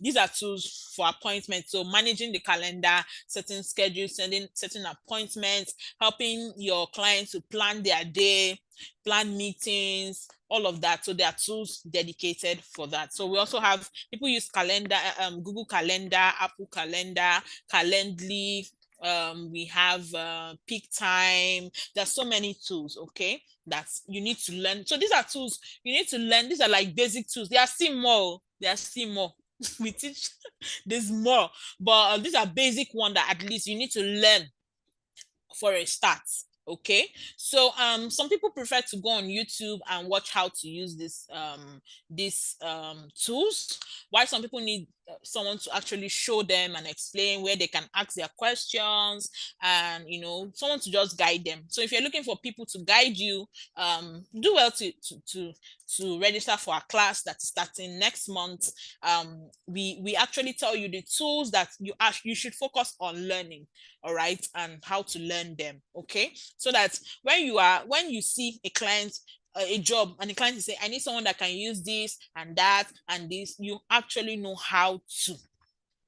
these are tools for appointments. So managing the calendar, setting schedules, setting appointments, helping your clients to plan their day, plan meetings, all of that. So there are tools dedicated for that. So we also have people use calendar, Google Calendar, Apple Calendar, Calendly. We have Peak Time. There's so many tools, okay, that you need to learn. So these are tools you need to learn. These are like basic tools. There are still more. We teach there's more, but these are basic one that at least you need to learn for a start. Okay. So some people prefer to go on YouTube and watch how to use these tools, while some people need someone to actually show them and explain, where they can ask their questions and someone to just guide them. So if you're looking for people to guide you, do well to register for our class that's starting next month. We actually tell you the tools that you should focus on learning, all right, and how to learn them. Okay. So that when you see a client, a job, and the client is saying, I need someone that can use this and that and this, you actually know how to.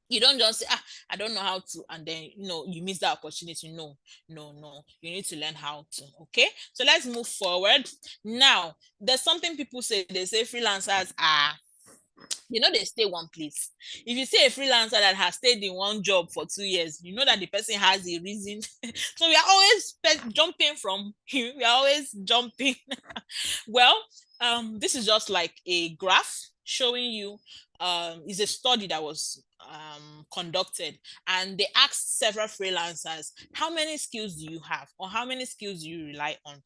You don't just say, I don't know how to, and then you miss that opportunity. No, you need to learn how to. Okay. So let's move forward. Now there's something people say. They say freelancers are, they stay one place. If you see a freelancer that has stayed in one job for 2 years, you know that the person has a reason. So we are always jumping from him. We are always jumping. Well, this is just like a graph showing you is a study that was conducted, and they asked several freelancers, how many skills do you have, or how many skills do you rely on?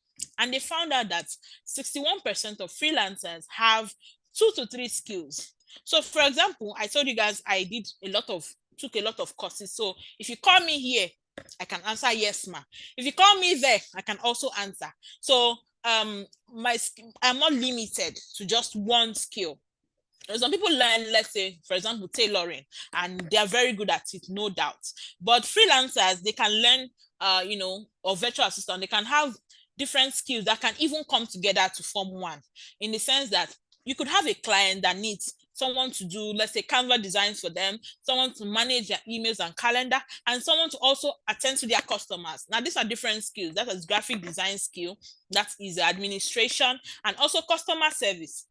And they found out that 61% of freelancers have 2 to 3 skills. So for example, I told you guys I took a lot of courses. So if you call me here, I can answer yes, ma. If you call me there, I can also answer. So I'm not limited to just one skill. Some people learn, let's say, for example, tailoring, and they're very good at it, no doubt. But freelancers, they can learn, or virtual assistant, they can have different skills that can even come together to form one, in the sense that you could have a client that needs someone to do, let's say, Canva designs for them, someone to manage their emails and calendar, and someone to also attend to their customers. Now, these are different skills. That is graphic design skill, that is administration, and also customer service.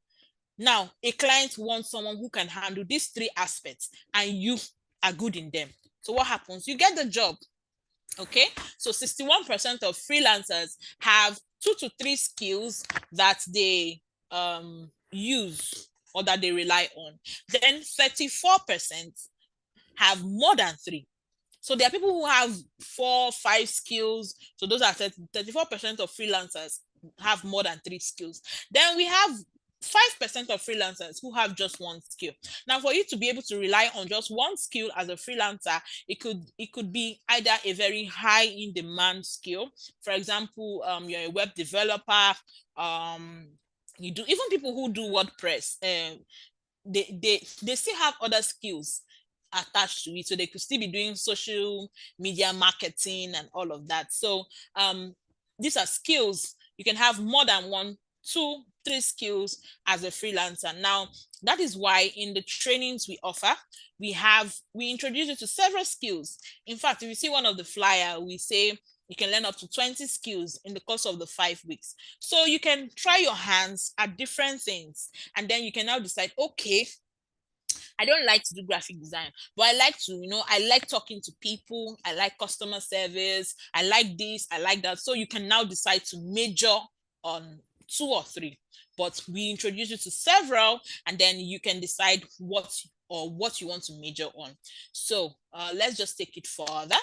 Now, a client wants someone who can handle these three aspects, and you are good in them. So what happens? You get the job. Okay, so 61% of freelancers have 2 to 3 skills that they use or that they rely on. Then 34% have more than 3. So there are people who have 4, 5 skills. So those are 34% of freelancers have more than 3 skills. Then we have 5% of freelancers who have just 1 skill. Now, for you to be able to rely on just 1 skill as a freelancer, it could be either a very high in demand skill. For example, you're a web developer. You do, even people who do WordPress, they still have other skills attached to it, so they could still be doing social media marketing and all of that. So these are skills. You can have more than 1, 2, 3 skills as a freelancer. Now, that is why in the trainings we offer, we introduce you to several skills. In fact, if you see one of the flyer, we say you can learn up to 20 skills in the course of the 5 weeks. So you can try your hands at different things, and then you can now decide, okay, I don't like to do graphic design, but I like to, I like talking to people. I like customer service. I like this. I like that. So you can now decide to major on 2 or 3, but we introduce you to several, and then you can decide what you want to major on. So let's just take it further.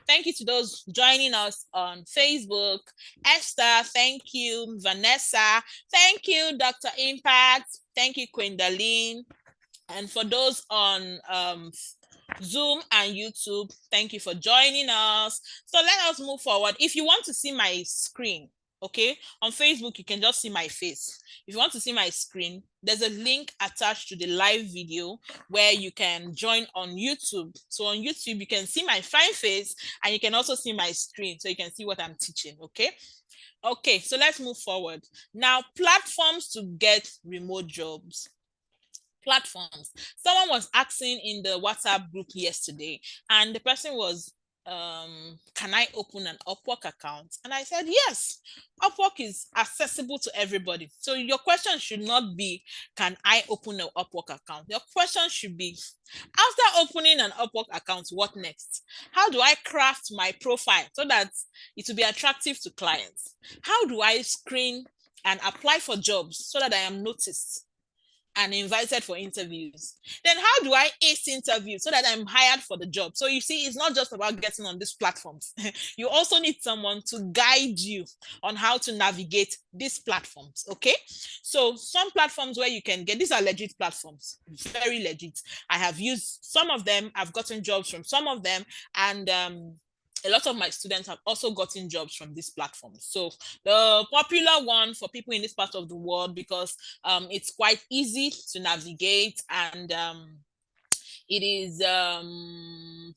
Thank you to those joining us on Facebook. Esther, thank you. Vanessa, thank you. Dr. Impact, thank you. Quindalene. And for those on Zoom and YouTube, thank you for joining us. So let us move forward. If you want to see my screen, okay, on Facebook, you can just see my face. If you want to see my screen, there's a link attached to the live video where you can join on YouTube. So on YouTube, you can see my fine face, and you can also see my screen, so you can see what I'm teaching, okay? Okay, so let's move forward. Now, platforms to get remote jobs. Platforms. Someone was asking in the WhatsApp group yesterday, and the person was, can I open an Upwork account? And I said, yes, Upwork is accessible to everybody. So your question should not be, can I open an Upwork account? Your question should be, after opening an Upwork account, what next? How do I craft my profile so that it will be attractive to clients? How do I screen and apply for jobs so that I am noticed and invited for interviews? Then how do I ace interviews so that I'm hired for the job? So you see, it's not just about getting on these platforms. You also need someone to guide you on how to navigate these platforms, okay? So some platforms where you can get, these are legit platforms, very legit. I have used some of them. I've gotten jobs from some of them, and a lot of my students have also gotten jobs from these platforms. So the popular one for people in this part of the world, because it's quite easy to navigate, and it is the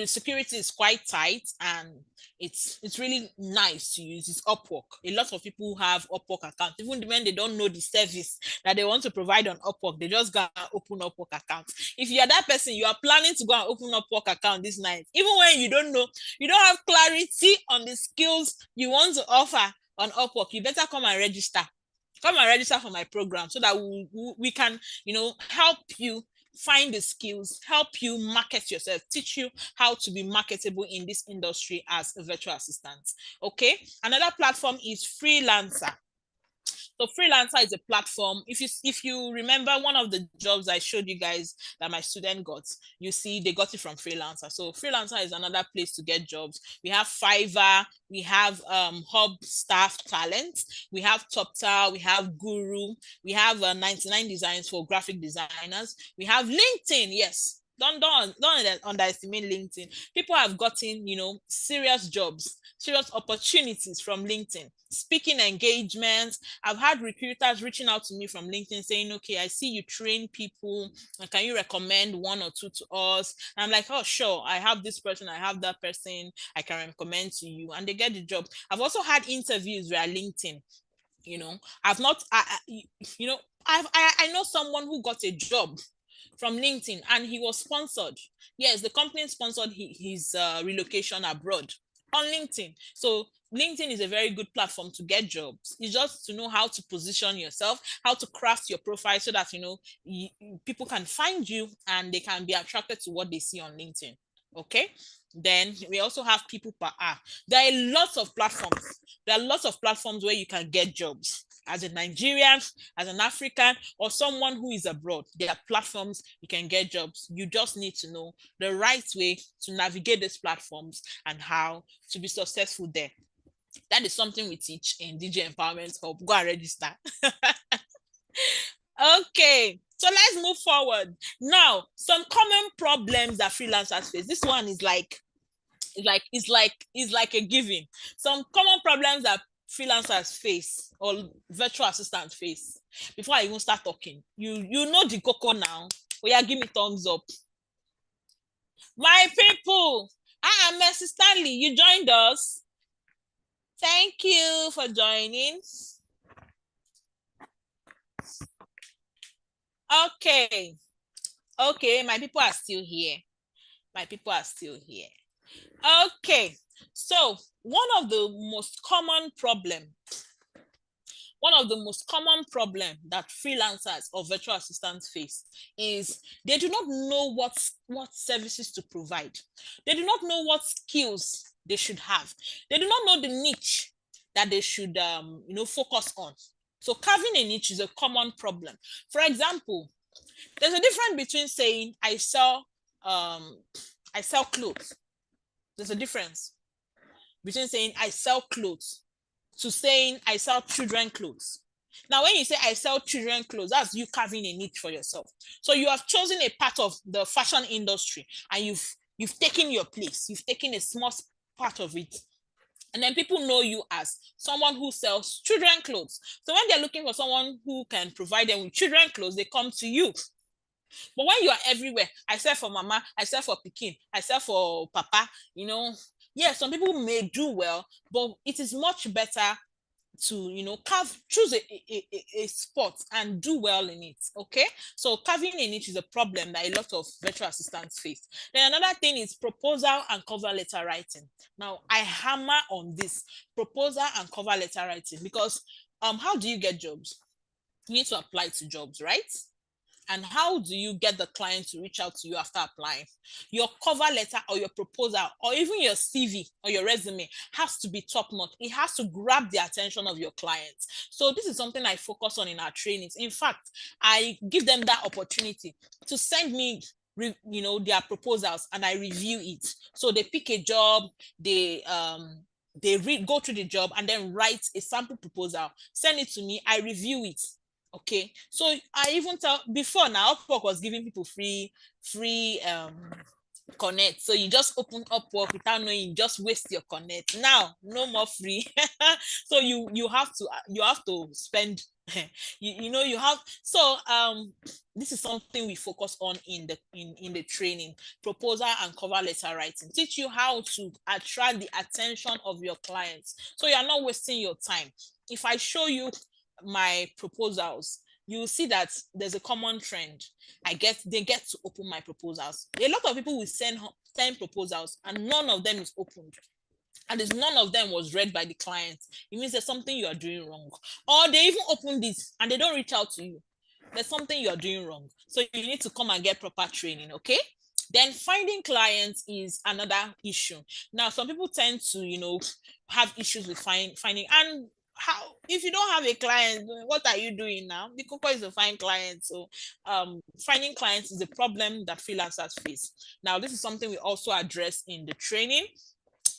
security is quite tight, and it's really nice to use. It's Upwork. A lot of people have Upwork accounts, even when they don't know the service that they want to provide on Upwork. They just go and open Upwork accounts. If you're that person, you are planning to go and open Upwork account this night, even when you don't know, you don't have clarity on the skills you want to offer on Upwork, you better come and register. Come and register for my program so that we can, help you find the skills, help you market yourself, teach you how to be marketable in this industry as a virtual assistant. Okay. Another platform is Freelancer. So Freelancer is a platform. If you remember one of the jobs I showed you guys that my student got, you see they got it from Freelancer. So Freelancer is another place to get jobs. We have Fiverr, we have Hub Staff Talent, we have TopTal, we have Guru, we have 99 Designs for graphic designers, we have LinkedIn. Yes, don't underestimate LinkedIn. People have gotten, serious jobs, serious opportunities from LinkedIn. Speaking engagements. I've had recruiters reaching out to me from LinkedIn saying, okay, I see you train people. Can you recommend 1 or 2 to us? And I'm like, oh, sure. I have this person. I have that person. I can recommend to you. And they get the job. I've also had interviews via LinkedIn. I've not, I know someone who got a job from LinkedIn and he was sponsored. Yes, the company sponsored his relocation abroad on LinkedIn. So LinkedIn is a very good platform to get jobs. It's just to know how to position yourself, how to craft your profile so that people can find you and they can be attracted to what they see on LinkedIn. Okay. Then we also have people per hour. There are lots of platforms. There are lots of platforms where you can get jobs as a Nigerian, as an African, or someone who is abroad. There are platforms you can get jobs. You just need to know the right way to navigate these platforms and how to be successful there. That is something we teach in DJ Empowerment Hub. Go and register. Okay, so let's move forward. Now, some common problems that freelancers face. This one is like a given. Some common problems that freelancers face or virtual assistants face. Before I even start talking, you know the cocoa now. Oh yeah, give me thumbs up. My people, I am Mercy Stanley. You joined us. Thank you for joining. Okay. Okay, my people are still here. My people are still here. Okay. So, one of the most common problem that freelancers or virtual assistants face is they do not know what services to provide. They do not know what skills they should have. They do not know the niche that they should focus on. So carving a niche is a common problem. For example, there's a difference between saying I sell clothes. There's a difference between saying I sell clothes to saying I sell children clothes. Now, when you say I sell children clothes, that's you carving a niche for yourself. So you have chosen a part of the fashion industry and you've taken your place. You've taken a small part of it. And then people know you as someone who sells children clothes. So when they're looking for someone who can provide them with children clothes, they come to you. But when you are everywhere, I sell for mama, I sell for pikin, I sell for papa, yeah, some people may do well, but it is much better to choose a spot and do well in it. Okay, so carving a niche is a problem that a lot of virtual assistants face. Then another thing is proposal and cover letter writing. Now I hammer on this proposal and cover letter writing because how do you get jobs? You need to apply to jobs, right? And how do you get the client to reach out to you after applying? Your cover letter or your proposal or even your CV or your resume has to be top notch. It has to grab the attention of your clients. So this is something I focus on in our trainings. In fact, I give them that opportunity to send me their proposals and I review it. So they pick a job, they go through the job and then write a sample proposal, send it to me, I review it. Okay, so I even tell before now Upwork was giving people free connect. So you just open Upwork without knowing, you just waste your connect. Now no more free. So you have to spend you have so this is something we focus on in the training. Proposal and cover letter writing teach you how to attract the attention of your clients so you are not wasting your time. If I show you my proposals, you see that there's a common trend. They get to open my proposals. A lot of people will send proposals and none of them is opened. And if none of them was read by the client, it means there's something you are doing wrong. Or they even open this and they don't reach out to you. There's something you are doing wrong. So you need to come and get proper training, okay? Then finding clients is another issue. Now, some people tend to, have issues with finding, and how if you don't have a client, what are you doing now? The cocoa is to find clients. So finding clients is a problem that freelancers face. Now, this is something we also address in the training.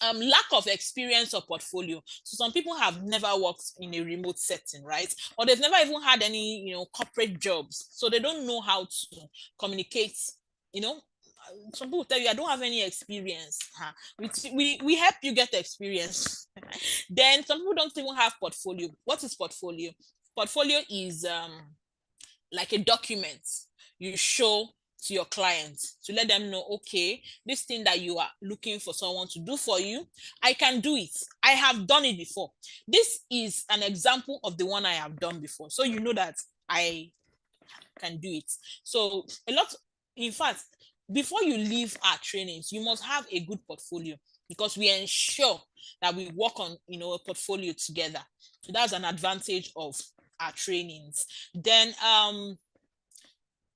Lack of experience or portfolio. So some people have never worked in a remote setting, right? Or they've never even had any, corporate jobs. So they don't know how to communicate, some people tell you I don't have any experience. We help you get experience. Then some people don't even have portfolio. What is portfolio? Portfolio is like a document you show to your clients to let them know, okay, this thing that you are looking for someone to do for you, I can do it. I have done it before. This is an example of the one I have done before. So you know that I can do it. So in fact, before you leave our trainings, you must have a good portfolio, because we ensure that we work on, a portfolio together. So that's an advantage of our trainings. Then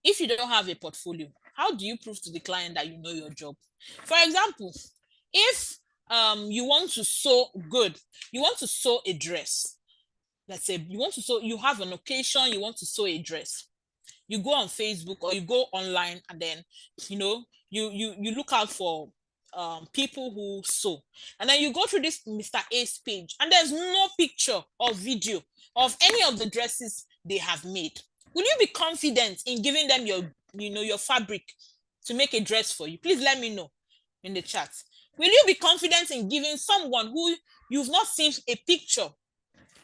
if you don't have a portfolio, how do you prove to the client that you know your job? For example, if you want to sew a dress. Let's say you have an occasion, you want to sew a dress. You go on Facebook or you go online, and then you look out for people who sew, and then you go through this Mr. A's page, and there's no picture or video of any of the dresses they have made. Will you be confident in giving them your fabric to make a dress for you? Please let me know in the chat. Will you be confident in giving someone who you've not seen a picture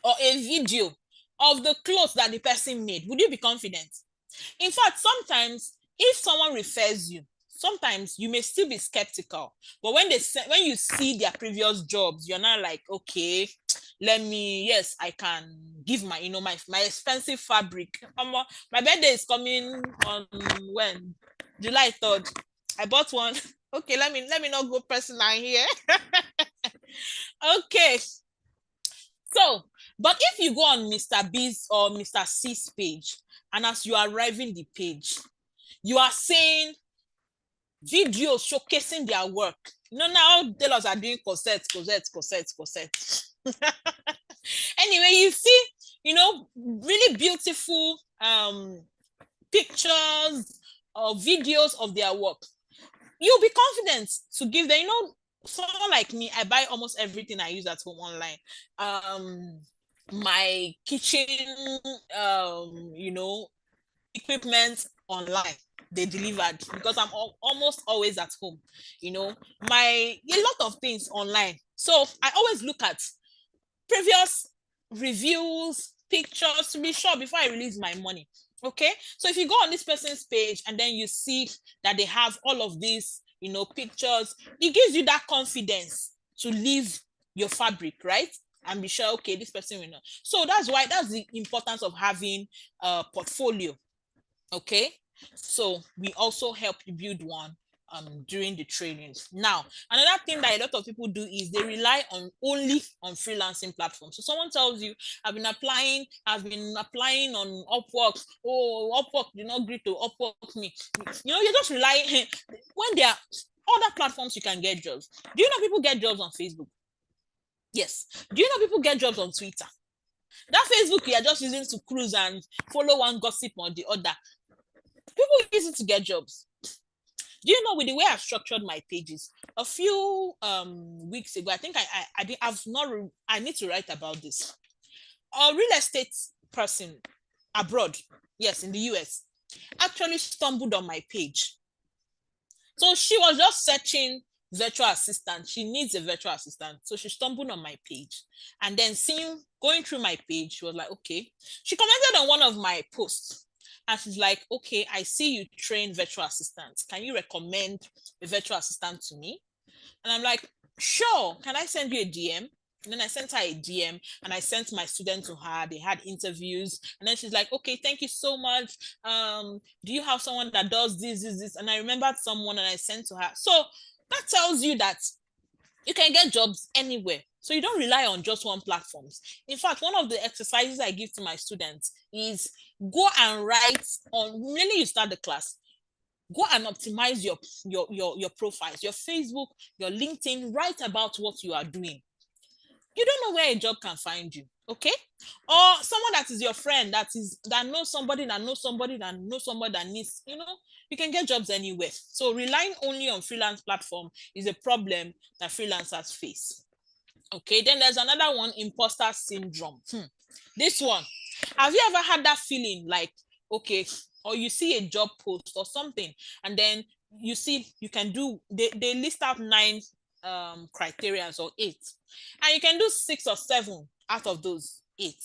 or a video of the clothes that the person made? Would you be confident? In fact, sometimes if someone refers you, sometimes you may still be skeptical. But when you see their previous jobs, you're not like, okay, yes, I can give my expensive fabric. My birthday is coming on when? July 3rd. I bought one. Okay, let me not go personal here. Okay. So, but if you go on Mr. B's or Mr. C's page, and as you are arriving the page, you are seeing videos showcasing their work. Now tailors are doing corsets. Anyway, you see, really beautiful pictures or videos of their work. You'll be confident to give them, someone like me, I buy almost everything I use at home online. My kitchen, equipment online, they delivered, because I'm almost always at home. A lot of things online. So I always look at previous reviews, pictures, to be sure before I release my money. Okay, so if you go on this person's page and then you see that they have all of these, pictures, it gives you that confidence to leave your fabric, right? And be sure, okay, this person will know. So that's the importance of having a portfolio. Okay, so we also help you build one during the trainings. Now, another thing that a lot of people do is they rely only on freelancing platforms. So someone tells you, I've been applying on Upwork. Oh, Upwork did not agree to Upwork me. You're just relying when there are other platforms you can get jobs. Do you know people get jobs on Facebook? Yes. Do you know people get jobs on Twitter? That Facebook you are just using to cruise and follow one gossip or the other. People use it to get jobs. Do you know, with the way I've structured my pages, a few weeks ago, I think I need to write about this. A real estate person abroad, yes, in the US, actually stumbled on my page. So she was just searching virtual assistant. She needs a virtual assistant. So she stumbled on my page. And then going through my page, she was like, okay. She commented on one of my posts. And she's like, okay, I see you train virtual assistants. Can you recommend a virtual assistant to me? And I'm like, sure. Can I send you a DM? And then I sent her a DM and I sent my student to her. They had interviews. And then she's like, okay, thank you so much. Do you have someone that does this? And I remembered someone and I sent to her. So that tells you that you can get jobs anywhere. So you don't rely on just one platform. In fact, one of the exercises I give to my students is go and write on, really you start the class, go and optimize your profiles, your Facebook, your LinkedIn, write about what you are doing. You don't know where a job can find you, okay? Or someone that is your friend that knows somebody that knows somebody that knows somebody that needs, you can get jobs anywhere. So relying only on freelance platform is a problem that freelancers face. Okay, then there's another one, imposter syndrome. This one, have you ever had that feeling like, okay, or you see a job post or something, and then you see you can do, they list out 9 criteria or 8, and you can do 6 or 7 out of those 8,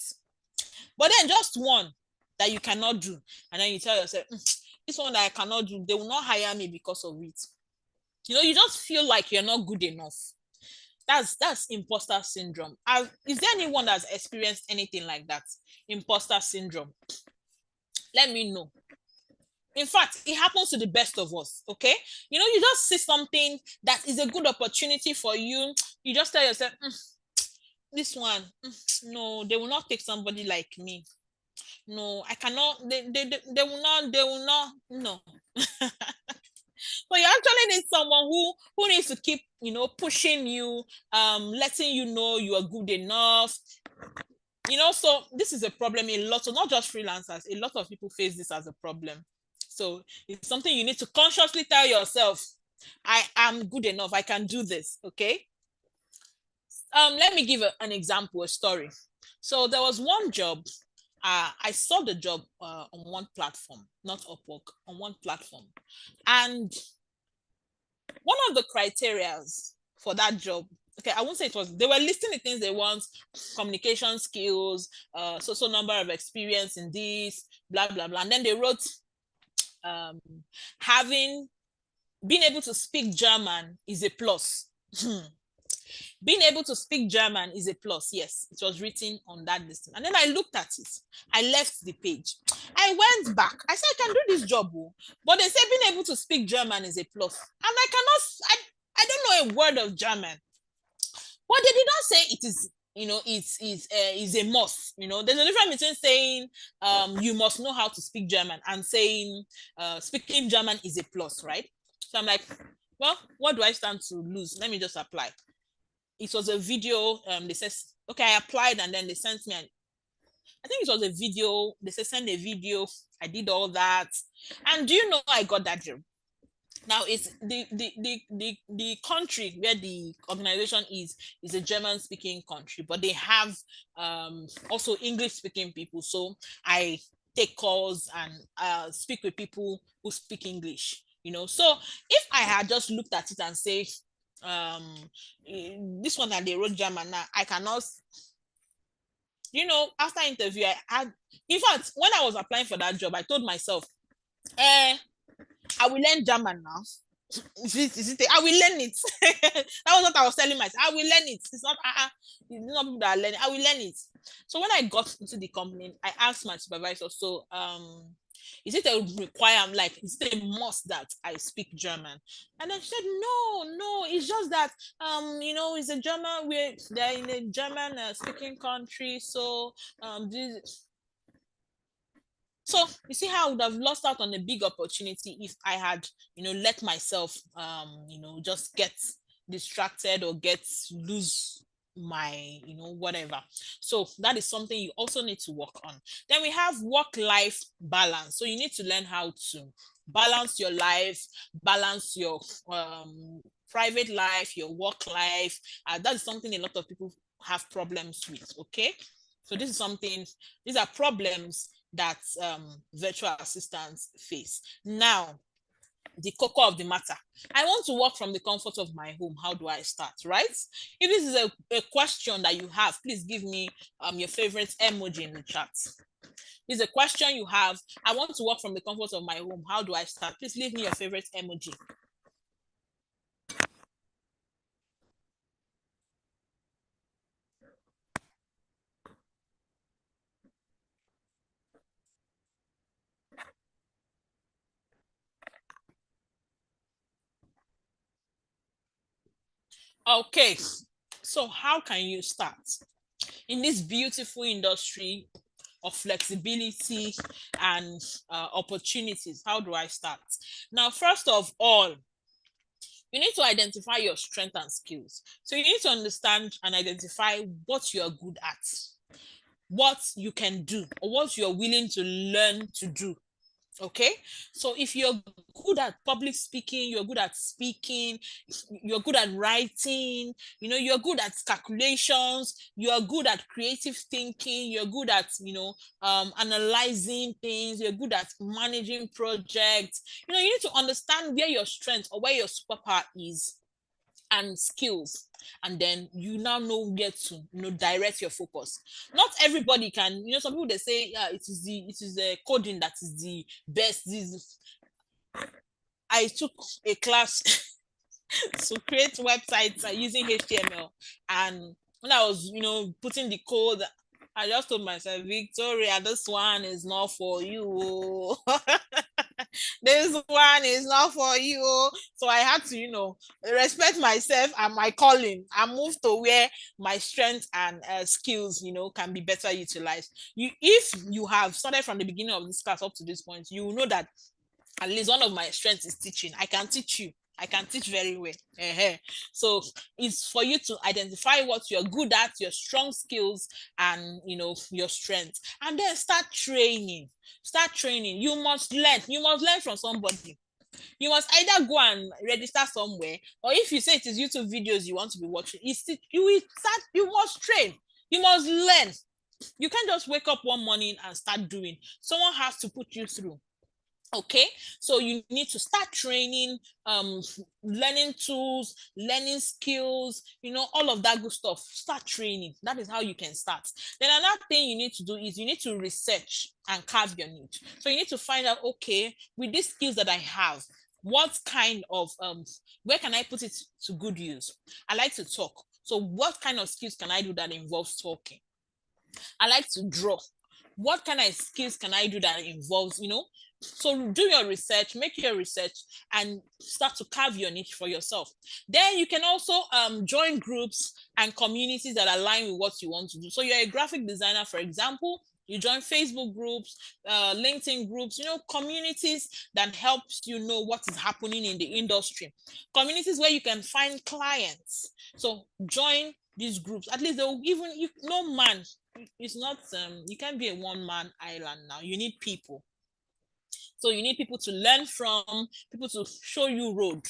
but then just one that you cannot do, and then you tell yourself, this one that I cannot do, they will not hire me because of it. You just feel like you're not good enough. That's imposter syndrome. Is there anyone that's experienced anything like that? Imposter syndrome. let me know. In fact, it happens to the best of us, okay? You just see something that is a good opportunity for you. You just tell yourself, this one, no, they will not take somebody like me. No, I cannot, they will not, no. But you actually need someone who needs to keep, pushing you, letting you know you are good enough. So this is a problem a lot, so not just freelancers, a lot of people face this as a problem. So it's something you need to consciously tell yourself, I am good enough, I can do this, okay? Let me give an example, a story. So there was one job. I saw the job on one platform, not Upwork, on one platform. And one of the criterias for that job, okay, I won't say it was, they were listing the things they want: communication skills, so number of experience in this, blah blah blah. And then they wrote, um being able to speak German is a plus. Being able to speak German is a plus. Yes, it was written on that listing. And then I looked at it. I left the page. I went back. I said, I can do this job, but they say being able to speak German is a plus. And I cannot, I don't know a word of German. But they did not say it is, is a must. There's a difference between saying you must know how to speak German and saying speaking German is a plus, right? So I'm like, well, what do I stand to lose? Let me just apply. It was a video. They said, okay, I applied, and then they sent me I think it was a video. They said send a video. I did all that, and do you know I got that job? Now it's the country where the organization is a German speaking country, but they have also English speaking people. So I take calls and speak with people who speak English. So if I had just looked at it and say, um this one that they wrote German, now I cannot, after interview I had, in fact, when I was applying for that job, I told myself, I will learn German now. I will learn it. That was what I was telling myself. I will learn it. It's not people that are learning. I will learn it. So when I got into the company, I asked my supervisor, so is it a requirement, like is it a must that I speak German? And then she said, no, it's just that it's a German, they're in a German speaking country, so this. So you see how I would have lost out on a big opportunity if I had, let myself, just get distracted or get lose my, whatever. So that is something you also need to work on. Then we have work-life balance. So you need to learn how to balance your life, balance your private life, your work life. That is something a lot of people have problems with. Okay, so these are problems that virtual assistants face. Now, the cocoa of the matter. I want to work from the comfort of my home. How do I start, right? If this is a question that you have, please give me your favorite emoji in the chat. This is a question you have. I want to work from the comfort of my home. How do I start? Please leave me your favorite emoji. Okay, so how can you start in this beautiful industry of flexibility and opportunities? How do I start? Now, first of all, you need to identify your strengths and skills. So you need to understand and identify what you're good at, what you can do, or what you're willing to learn to do. Okay, so if you're good at public speaking, you're good at speaking, you're good at writing, you're good at calculations, you're good at creative thinking, you're good at analyzing things, you're good at managing projects. You need to understand where your strength or where your superpower is and skills, and then you now know where to direct your focus. Not everybody can, some people, they say, yeah, it is the coding that is the best. I took a class to create websites using HTML, and when I was putting the code, I just told myself, Victoria, this one is not for you. This one is not for you. So I had to, respect myself and my calling and move to where my strengths and skills, can be better utilized. If you have started from the beginning of this class up to this point, you will know that at least one of my strengths is teaching. I can teach you. I can teach very well. So it's for you to identify what you're good at, your strong skills, and your strengths, and then start training. Start training. You must learn. You must learn from somebody. You must either go and register somewhere, or if you say it is YouTube videos you want to be watching, you will start. You must train. You must learn. You can't just wake up one morning and start doing. Someone has to put you through. Okay, so you need to start training, learning tools, learning skills, all of that good stuff. Start training. That is how you can start. Then another thing you need to do is you need to research and carve your niche. So you need to find out, okay, with these skills that I have, what kind of where can I put it to good use? I like to talk, so what kind of skills can I do that involves talking? I like to draw. What kind of skills can I do that involves, So do your research, make your research, and start to carve your niche for yourself. Then you can also join groups and communities that align with what you want to do. So you're a graphic designer, for example, you join Facebook groups, LinkedIn groups, communities that helps you know what is happening in the industry. Communities where you can find clients. So join these groups. At least they'll even, no man, it's not, you can't be a one-man island now. You need people. So you need people to learn from, people to show you road.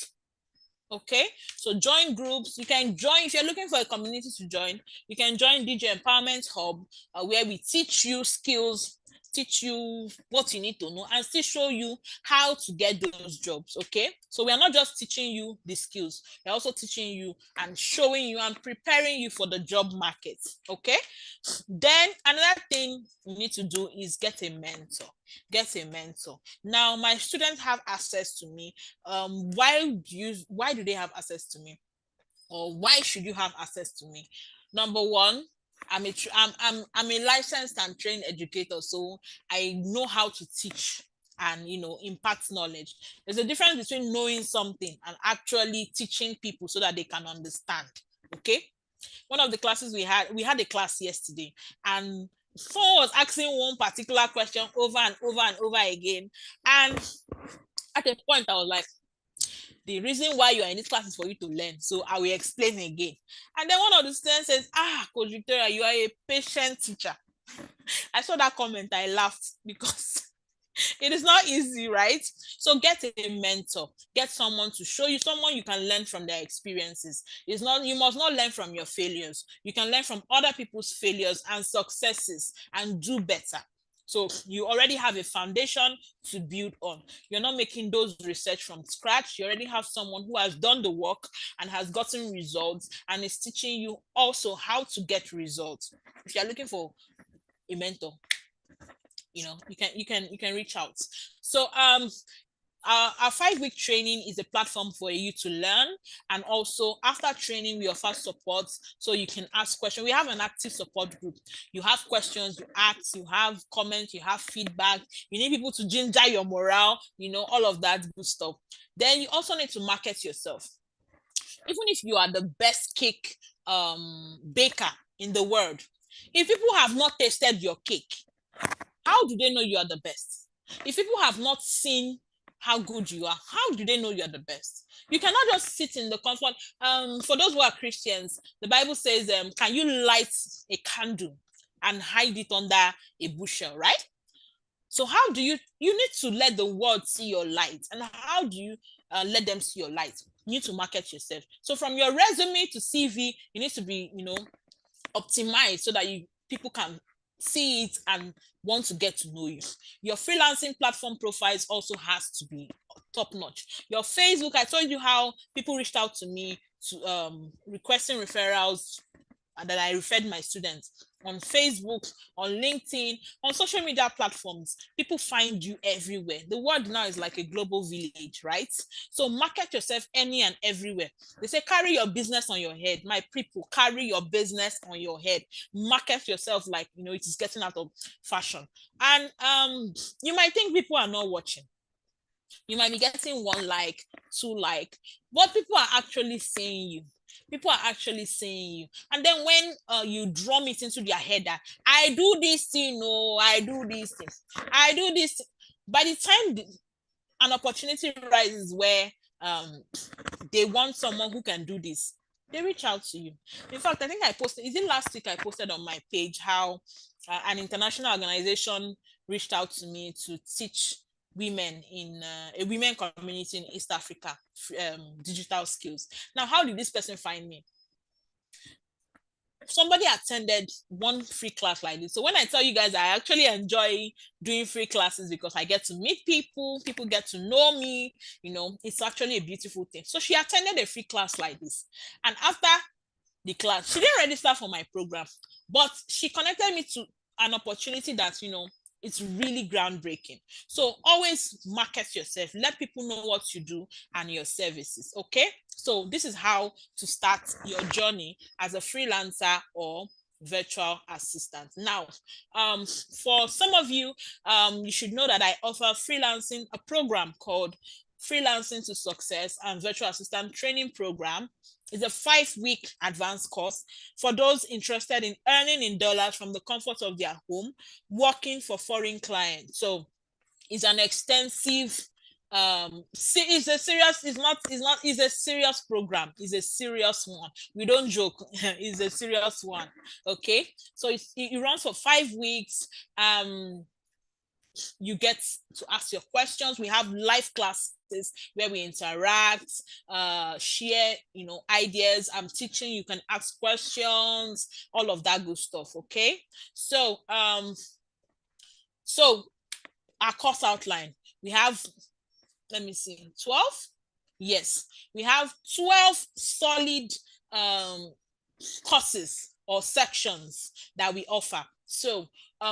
Okay, so join groups. You can join, if you're looking for a community to join, you can join DJ Empowerment Hub, where we teach you skills, teach you what you need to know, and still show you how to get those jobs. Okay, so we are not just teaching you the skills, we're also teaching you and showing you and preparing you for the job market. Okay, then another thing you need to do is get a mentor. Get a mentor. Now my students have access to me. Why do they have access to me, or why should you have access to me? Number one, I'm a licensed and trained educator, so I know how to teach and impart knowledge. There's a difference between knowing something and actually teaching people so that they can understand. Okay, one of the classes we had a class yesterday, and someone was asking one particular question over and over and over again, and at a point I was like, the reason why you are in this class is for you to learn, so I will explain again. And then one of the students says, Coach Victoria, you are a patient teacher. I saw that comment, I laughed, because it is not easy, right? So get a mentor, get someone to show you, someone you can learn from their experiences. It's not, you must not learn from your failures. You can learn from other people's failures and successes and do better. So you already have a foundation to build on. You're not making those research from scratch. You already have someone who has done the work and has gotten results and is teaching you also how to get results. If you're looking for a mentor, you can reach out. So our 5-week training is a platform for you to learn, and also after training we offer support, so you can ask questions. We have an active support group. You have questions, you ask, you have comments, you have feedback, you need people to ginger your morale, all of that good stuff. Then you also need to market yourself. Even if you are the best cake baker in the world, if people have not tasted your cake, how do they know you are the best? If people have not seen how good you are, how do they know you're the best? You cannot just sit in the comfort. For those who are Christians, the Bible says, can you light a candle and hide it under a bushel, right? So how do you need to let the world see your light? And how do you let them see your light? You need to market yourself. So from your resume to CV, you need to be, optimized so that people can see it and want to get to know you. Your freelancing platform profiles also has to be top notch. Your Facebook, I told you how people reached out to me to requesting referrals that I referred my students on Facebook, on LinkedIn, on social media platforms. People find you everywhere. The world now is like a global village, right? So market yourself any and everywhere. They say carry your business on your head. My people, carry your business on your head. Market yourself like, you know, it is getting out of fashion. And you might think people are not watching. You might be getting 1 like, 2 like, but people are actually seeing you. People are actually seeing you. And then when you drum it into their head that I do this thing, no, I do this thing, I do this. By the time an opportunity rises where they want someone who can do this, they reach out to you. In fact, I think I posted, is it last week I posted on my page how an international organization reached out to me to teach women in a women community in East Africa digital skills. Now, how did this person find me? Somebody attended 1 free class like this. So when I tell you guys, I actually enjoy doing free classes because I get to meet people, people get to know me, you know, it's actually a beautiful thing. So she attended a free class like this. And after the class, she didn't register for my program, but she connected me to an opportunity that, you know, it's really groundbreaking. So always market yourself. Let people know what you do and your services. Okay. So this is how to start your journey as a freelancer or virtual assistant. Now, for some of you, you should know that I offer freelancing, a program called Freelancing to Success and Virtual Assistant Training Program. It's a 5-week advanced course for those interested in earning in dollars from the comfort of their home, working for foreign clients. So it's an extensive it's a serious, it's a serious program. It's a serious one. We don't joke. It's a serious one. Okay. So it runs for 5 weeks. You get to ask your questions. We have live classes where we interact, share, you know, ideas. I'm teaching, you can ask questions, all of that good stuff. Okay. So so our course outline, we have, let me see, 12. Yes, we have 12 solid courses or sections that we offer. So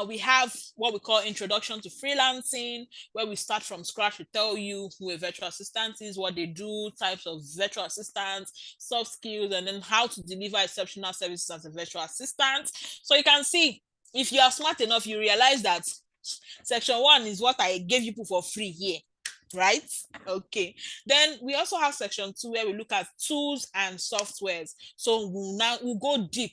we have what we call Introduction to Freelancing, where we start from scratch to tell you who a virtual assistant is, what they do, types of virtual assistants, soft skills, and then how to deliver exceptional services as a virtual assistant. So you can see, if you are smart enough, you realize that section 1 is what I gave you for free here, right? Okay. Then we also have section 2 where we look at tools and softwares. So we'll go deep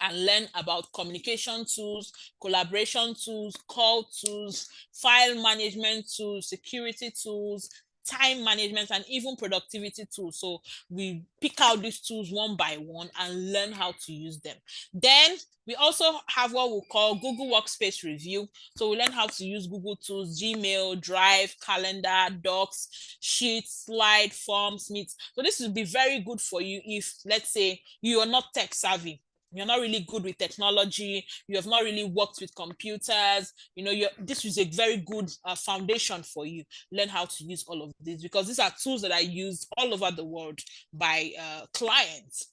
and learn about communication tools, collaboration tools, call tools, file management tools, security tools, time management, and even productivity tools. So we pick out these tools one by one and learn how to use them. Then we also have what we call Google Workspace review. So we learn how to use Google tools, Gmail, Drive, Calendar, Docs, Sheets, Slide, Forms, Meet. So this will be very good for you if, let's say, you are not tech savvy. You're not really good with technology, you have not really worked with computers, you know, this is a very good foundation for you. Learn how to use all of these because these are tools that are used all over the world by clients.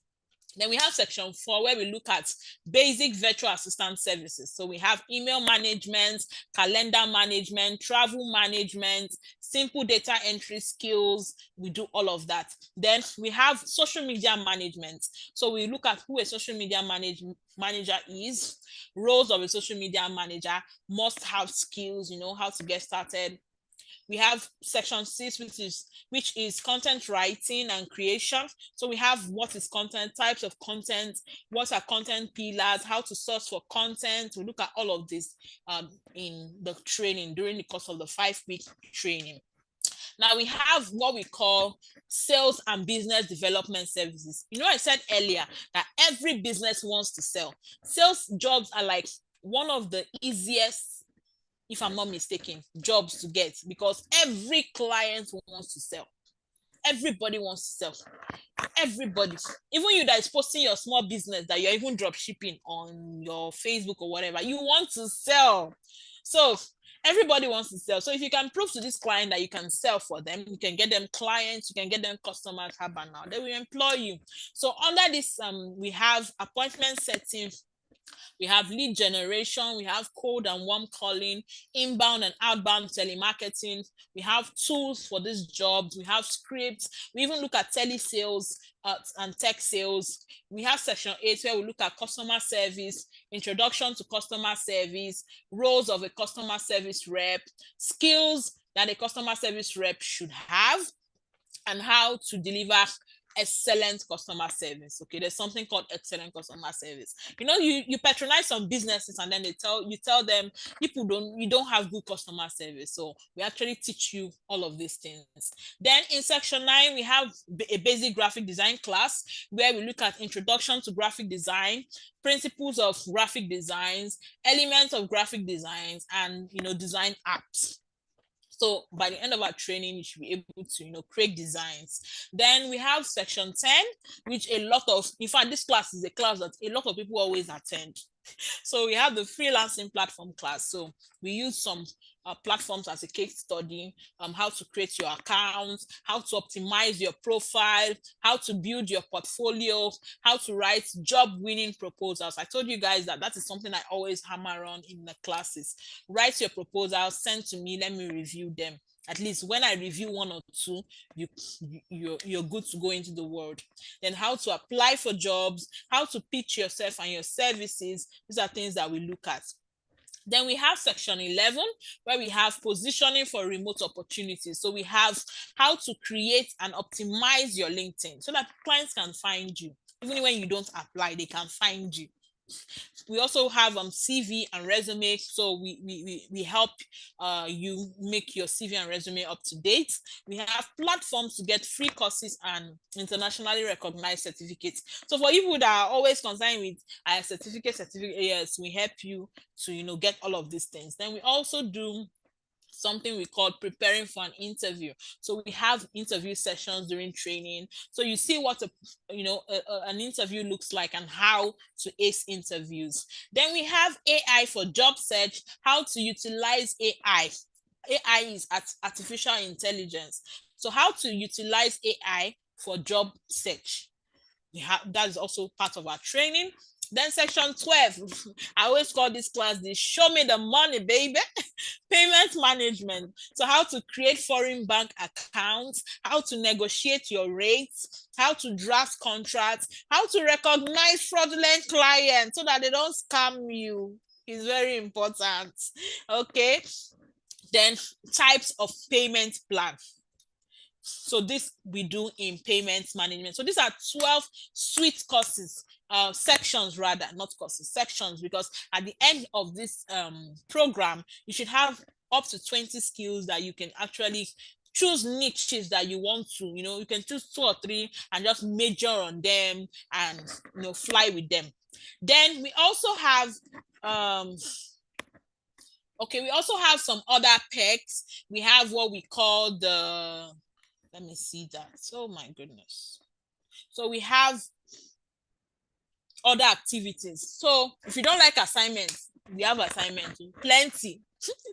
Then we have section 4 where we look at basic virtual assistant services. So we have email management, calendar management, travel management, simple data entry skills. We do all of that. Then we have social media management. So we look at who a social media manager is, roles of a social media manager, must have skills, you know, how to get started. We have section 6, which is content writing and creation. So we have what is content, types of content, what are content pillars, how to source for content. We look at all of this in the training during the course of the 5-week training. Now we have what we call sales and business development services. You know, I said earlier that every business wants to sell. Sales jobs are like one of the easiest, if I'm not mistaken, jobs to get because every client wants to sell. Everybody wants to sell. Everybody. Even you that is posting your small business that you're even drop shipping on your Facebook or whatever, you want to sell. So Everybody wants to sell. So if you can prove to this client that you can sell for them, you can get them clients, you can get them customers, how about now? They will employ you. So under this, we have appointment setting, we have lead generation, we have cold and warm calling, inbound and outbound telemarketing. We have tools for these jobs. We have scripts. We even look at telesales and tech sales. We have section 8 where we look at customer service, introduction to customer service, roles of a customer service rep, skills that a customer service rep should have, and how to deliver excellent customer service. Okay, there's something called excellent customer service. You patronize some businesses and then you tell them you don't have good customer service. So we actually teach you all of these things. Then in section 9 we have a basic graphic design class where we look at introduction to graphic design, principles of graphic designs, elements of graphic designs, and design apps. So by the end of our training, you should be able to, create designs. Then we have section 10, which in fact, this class is a class that a lot of people always attend. So we have the freelancing platform class. So we use some platforms as a case study, how to create your account, how to optimize your profile, how to build your portfolio, how to write job-winning proposals. I told you guys that is something I always hammer on in the classes. Write your proposal, send to me, let me review them. At least when I review one or two, you're good to go into the world. Then how to apply for jobs, how to pitch yourself and your services. These are things that we look at. Then we have section 11 where we have positioning for remote opportunities. So we have how to create and optimize your LinkedIn so that clients can find you. Even when you don't apply, they can find you. We also have CV and resume. So we help you make your CV and resume up to date. We have platforms to get free courses and internationally recognized certificates. So for people that are always concerned with certificate, yes, we help you to get all of these things. Then we also do something we call preparing for an interview. So we have interview sessions during training. So you see what an interview looks like and how to ace interviews. Then we have AI for job search, how to utilize AI. AI is artificial intelligence. So how to utilize AI for job search. That is also part of our training. Then section 12, I always call this class the show me the money, baby. Payment management. So how to create foreign bank accounts, how to negotiate your rates, how to draft contracts, how to recognize fraudulent clients so that they don't scam you. It's very important. Okay. Then types of payment plan. So this we do in payment management. So these are 12 sweet courses, sections rather, not courses, sections, because at the end of this program, you should have up to 20 skills that you can actually choose niches that you want to, you can choose 2 or 3 and just major on them and, fly with them. Then we also have, we also have some other perks. We have what we call let me see that. Oh my goodness. So we have other activities. So if you don't like assignments, we have assignments, plenty.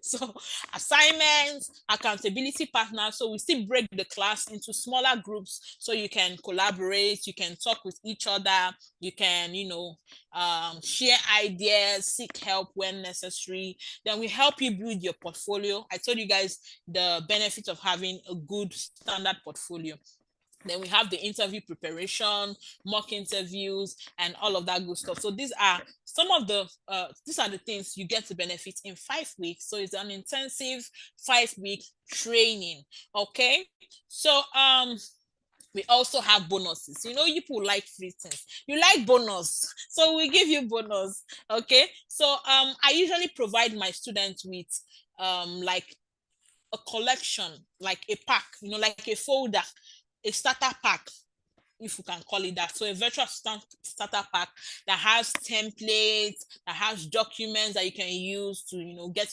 So assignments, accountability partners. So we still break the class into smaller groups so you can collaborate, you can talk with each other, you can, share ideas, seek help when necessary. Then we help you build your portfolio. I told you guys the benefit of having a good standard portfolio. Then we have the interview preparation, mock interviews, and all of that good stuff. So these are some of these are the things you get to benefit in 5 weeks. So it's an intensive 5-week training. Okay. So we also have bonuses. People like free things. You like bonus, so we give you bonus. Okay. So I usually provide my students with like a collection, like a pack, like a folder, a starter pack, if you can call it that. So a virtual starter pack that has templates, that has documents that you can use to get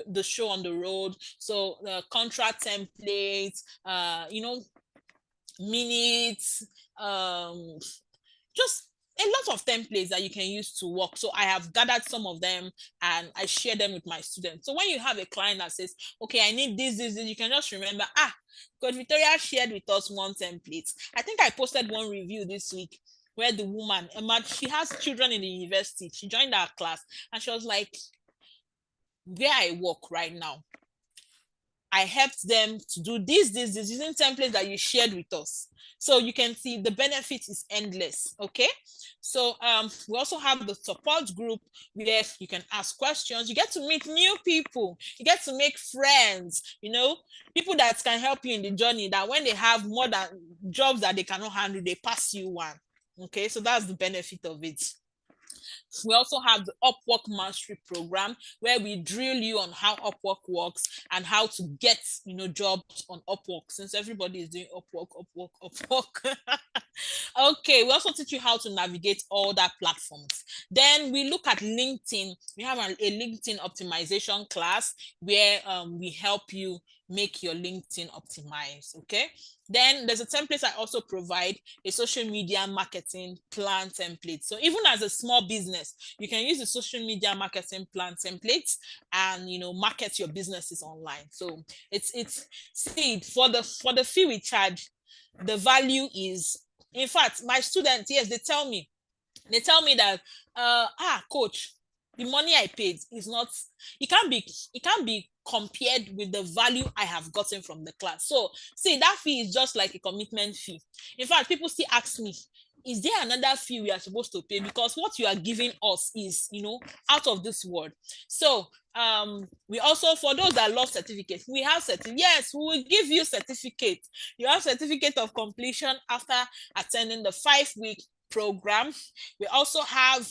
the show on the road. So the contract templates, minutes, just a lot of templates that you can use to work. So I have gathered some of them and I share them with my students. So when you have a client that says, okay, I need this, you can just remember, Coach Victoria shared with us one template. I think I posted one review this week where the woman, Emma, she has children in the university. She joined our class and she was like, where I work right now, I helped them to do this using templates that you shared with us. So you can see the benefit is endless. Okay. So we also have the support group where you can ask questions. You get to meet new people. You get to make friends, people that can help you in the journey, that when they have more than jobs that they cannot handle, they pass you one. Okay. So that's the benefit of it. We also have the Upwork Mastery Program where we drill you on how Upwork works and how to get, jobs on Upwork, since everybody is doing Upwork. Okay, we also teach you how to navigate all that platforms. Then we look at LinkedIn. We have a LinkedIn optimization class where we help you make your LinkedIn optimize. Okay. Then there's a template I also provide, a social media marketing plan template. So even as a small business, you can use the social media marketing plan templates and market your businesses online. So it's see, for the fee we charge, the value is, in fact, my students, yes, they tell me that coach, the money I paid is not, it can't be compared with the value I have gotten from the class. So see, that fee is just like a commitment fee. In fact, people still ask me, is there another fee we are supposed to pay, because what you are giving us is out of this world. So we also, for those that love certificates, we have yes, we will give you certificate. You have certificate of completion after attending the 5-week program. We also have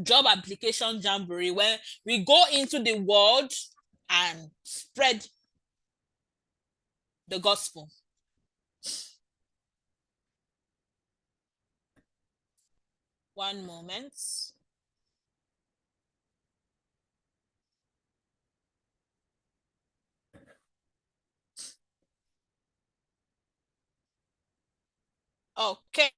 job application jamboree, where we go into the world and spread the gospel. One moment. Okay.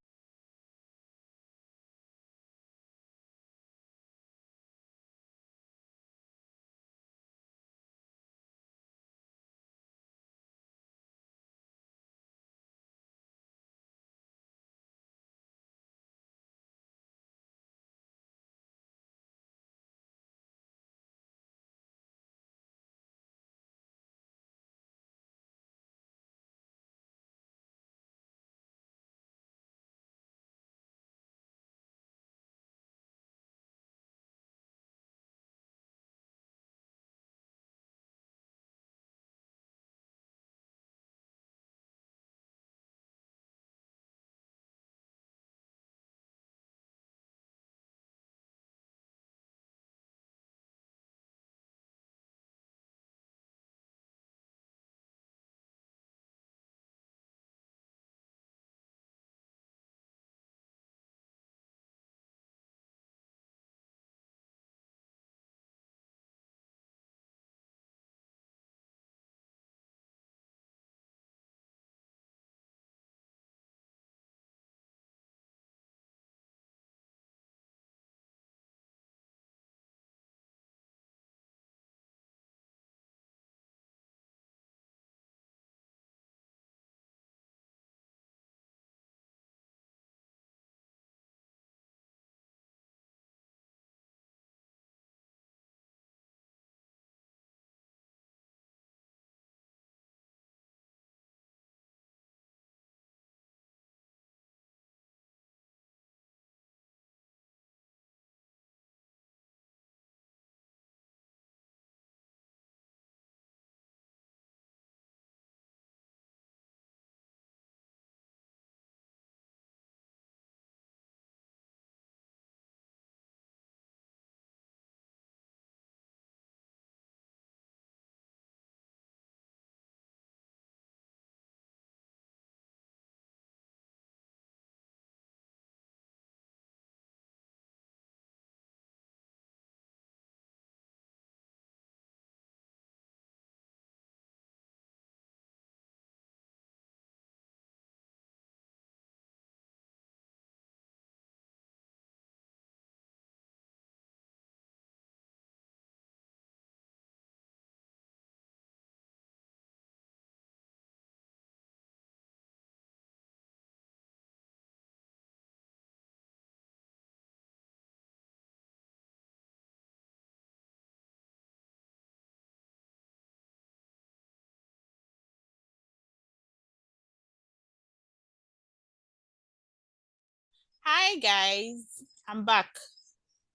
Hi guys, I'm back.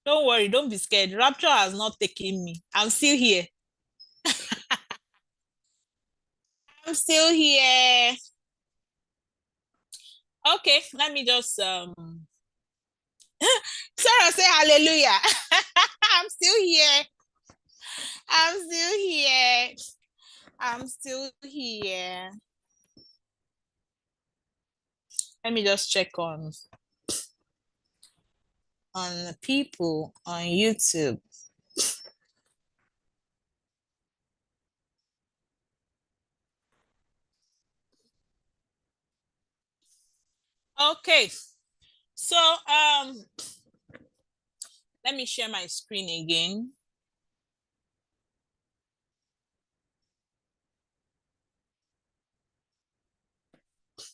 Don't worry, don't be scared. Rapture has not taken me. I'm still here. I'm still here. Okay, let me just Sarah say hallelujah. I'm still here. I'm still here. I'm still here. Let me just check on the people on YouTube. Okay. So let me share my screen again.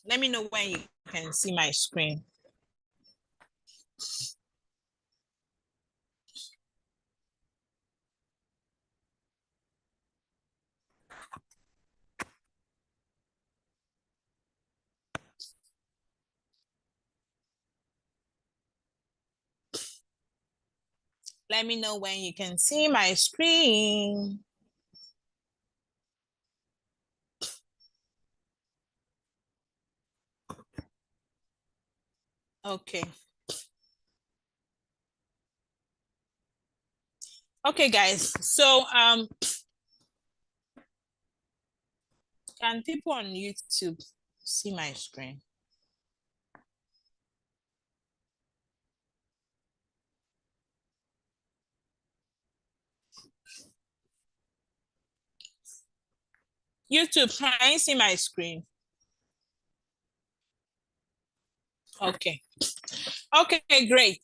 Let me know when you can see my screen. Let me know when you can see my screen. Okay. Okay, guys. So can people on YouTube see my screen? YouTube, can you see my screen? Okay. Okay, great.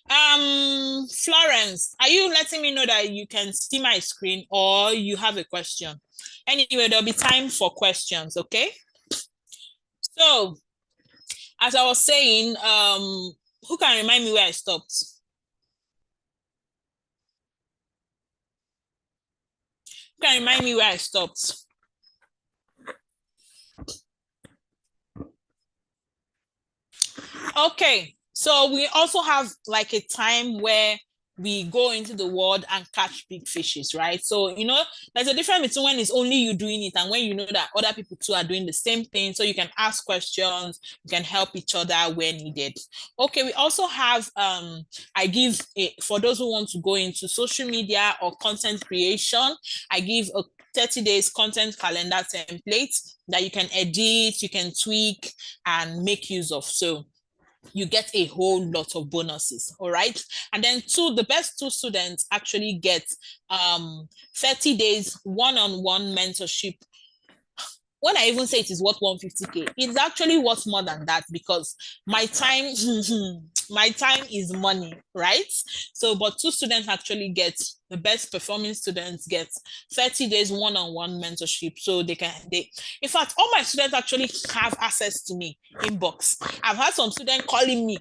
Florence, are you letting me know that you can see my screen or you have a question? Anyway, there'll be time for questions, okay? So, as I was saying, who can remind me where I stopped? Who can remind me where I stopped? Okay, so we also have like a time where we go into the world and catch big fishes, right? So, there's a difference between when it's only you doing it and when you know that other people too are doing the same thing. So you can ask questions, you can help each other where needed. Okay, we also have, I give, for those who want to go into social media or content creation, I give a 30 days content calendar template that you can edit, you can tweak, and make use of. So you get a whole lot of bonuses. All right. And then the best two students actually get 30 days one-on-one mentorship. When I even say it is worth 150K, it's actually worth more than that because my time, my time is money, right? So, but two students actually get, the best performing students get 30 days one-on-one mentorship. So in fact, all my students actually have access to me inbox. I've had some students calling me.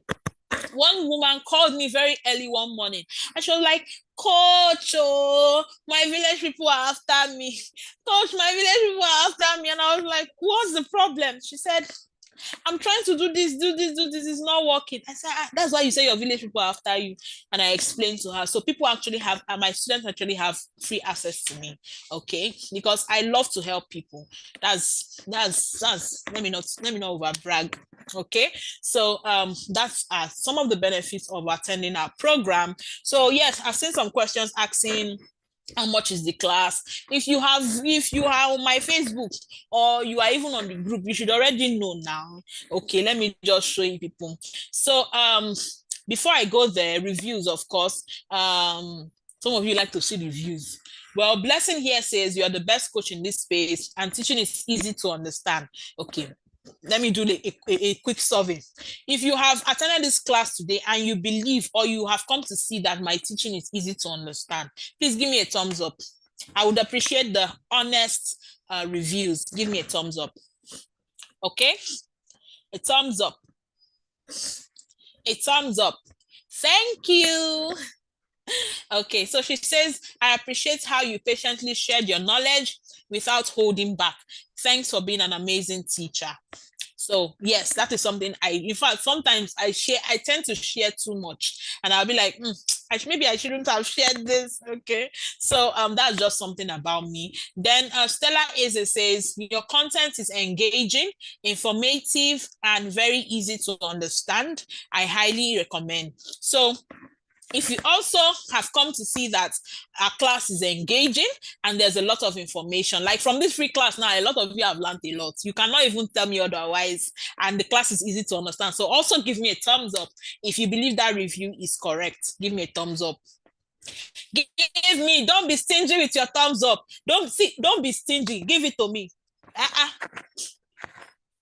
One woman called me very early one morning and she was like, Coach, oh, my village people are after me. Coach, my village people are after me. And I was like, what's the problem? She said, I'm trying to do this, it's not working. I said, that's why you say your village people are after you. And I explained to her. So people actually have, my students actually have free access to me, okay? Because I love to help people. That's let me not over brag. Okay, so that's some of the benefits of attending our program. So yes, I've seen some questions asking how much is the class. If you are on my Facebook or you are even on the group, you should already know now. Okay, let me just show you people. So before I go there, reviews, of course. Some of you like to see reviews. Well, Blessing here says you are the best coach in this space and teaching is easy to understand. Okay, let me do a quick survey. If you have attended this class today and you believe or you have come to see that my teaching is easy to understand, please give me a thumbs up. I would appreciate the honest reviews. Give me a thumbs up. Okay? A thumbs up. A thumbs up. Thank you. Okay, so she says, I appreciate how you patiently shared your knowledge without holding back. Thanks for being an amazing teacher. So yes, that is something in fact, sometimes I tend to share too much, and I'll be like, maybe I shouldn't have shared this. Okay. So that's just something about me. Then Stella Eze says, your content is engaging, informative, and very easy to understand. I highly recommend. So if you also have come to see that our class is engaging and there's a lot of information, like from this free class now, a lot of you have learned a lot. You cannot even tell me otherwise, and the class is easy to understand. So also give me a thumbs up if you believe that review is correct. Give me a thumbs up. Don't be stingy with your thumbs up. Don't be stingy. Give it to me.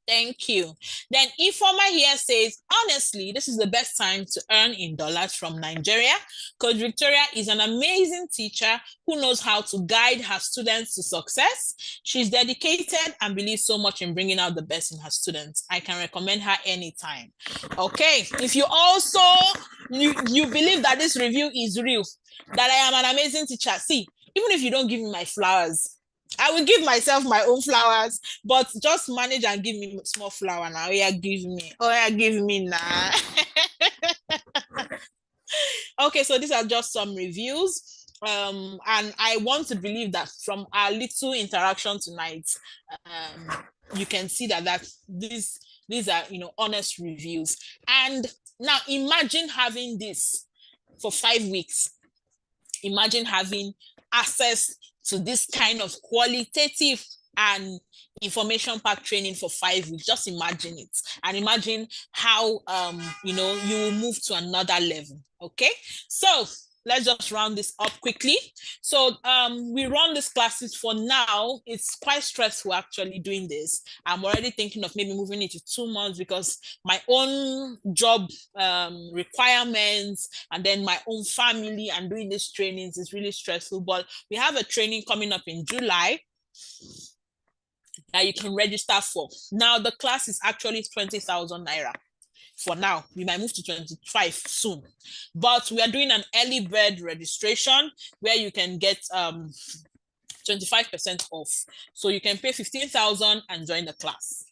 Thank you. Then Ifoma here says, honestly, this is the best time to earn in dollars from Nigeria. Coach Victoria is an amazing teacher who knows how to guide her students to success. She's dedicated and believes so much in bringing out the best in her students. I can recommend her anytime. Okay, if you also, you believe that this review is real, that I am an amazing teacher, see, even if you don't give me my flowers, I will give myself my own flowers, but just manage and give me small flower now. Oh yeah, give me. Oh yeah, give me now. Okay, so these are just some reviews. And I want to believe that from our little interaction tonight, you can see that these are honest reviews. And now imagine having this for 5 weeks. Imagine having access to this kind of qualitative and information pack training for 5 weeks. Just imagine it, and imagine how you will move to another level. Okay, so let's just round this up quickly. So we run these classes for now. It's quite stressful actually doing this. I'm already thinking of maybe moving it to 2 months because my own job requirements and then my own family and doing these trainings is really stressful. But we have a training coming up in July that you can register for. Now the class is actually 20,000 naira. For now, we might move to 25 soon, but we are doing an early bird registration where you can get 25% off. So you can pay 15,000 and join the class.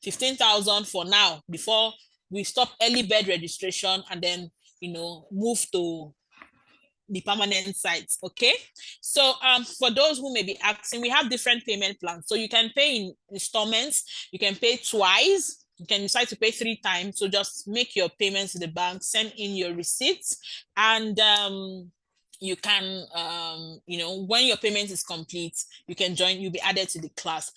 15,000 for now before we stop early bird registration and then move to the permanent sites. Okay, so for those who may be asking, we have different payment plans. So you can pay in installments, you can pay twice, you can decide to pay 3 times. So just make your payments to the bank, send in your receipts, and you can when your payment is complete, you can join, you'll be added to the class.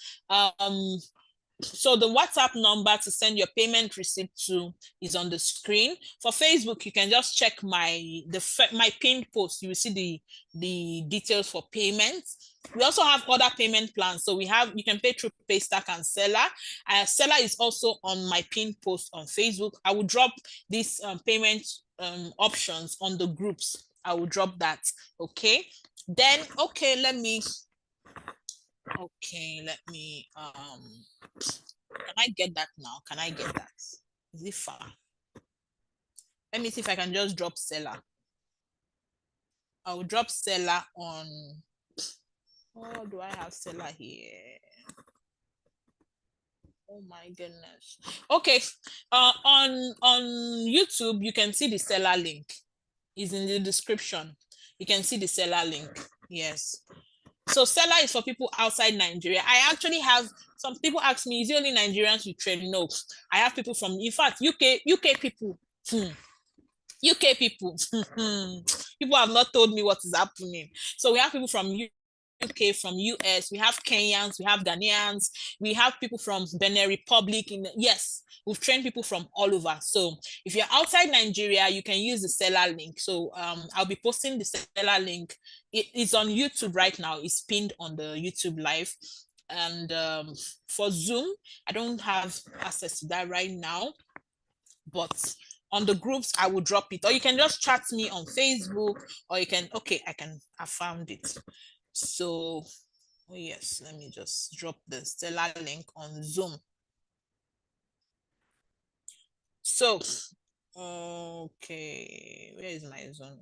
So the WhatsApp number to send your payment receipt to is on the screen. For Facebook, you can just check my pinned post. You will see the details for payment. We also have other payment plans. So you can pay through Paystack and Seller. Seller is also on my pinned post on Facebook. I will drop these payment options on the groups. I will drop that. Okay. Then let me can I get that now? Can I get that? Is it far? Let me see if I can just drop Seller. I will drop Seller on. Oh, do I have Seller here? Oh my goodness. Okay. On YouTube, you can see the Seller link. It's in the description. You can see the Seller link. Yes. So Seller is for people outside Nigeria. I actually have some people ask me, is it only Nigerians you train? No, I have people from, in fact, UK people. UK people. People have not told me what is happening. So we have people from UK, from US, we have Kenyans, we have Ghanaians, we have people from Benin Republic. Yes, we've trained people from all over. So if you're outside Nigeria, you can use the Seller link. So I'll be posting the Seller link. It's on YouTube right now. It's pinned on the YouTube live. And for Zoom, I don't have access to that right now, but on the groups I will drop it, or you can just chat me on Facebook, or you can I found it. So yes, let me just drop the Stellar link on Zoom. So okay, where is my Zoom?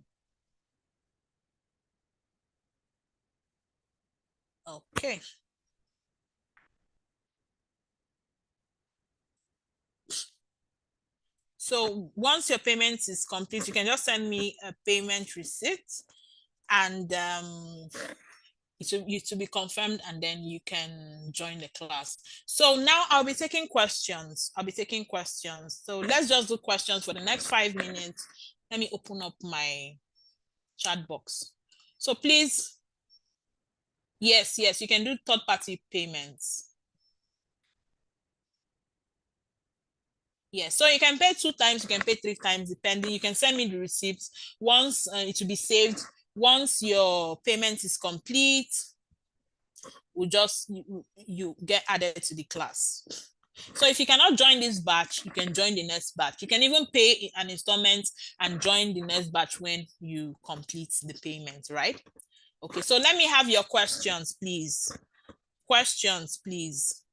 Okay, So once your payment is complete, you can just send me a payment receipt, and it will be confirmed, and then you can join the class. So now I'll be taking questions. So let's just do questions for the next 5 minutes. Let me open up my chat box. So please, yes, you can do third party payments. Yes, so you can pay 2 times, you can pay 3 times, depending. You can send me the receipts. Once it will be saved. Once your payment is complete, you get added to the class. So if you cannot join this batch, you can join the next batch. You can even pay an installment and join the next batch when you complete the payment, right? Okay, so let me have your questions, please. Questions, please.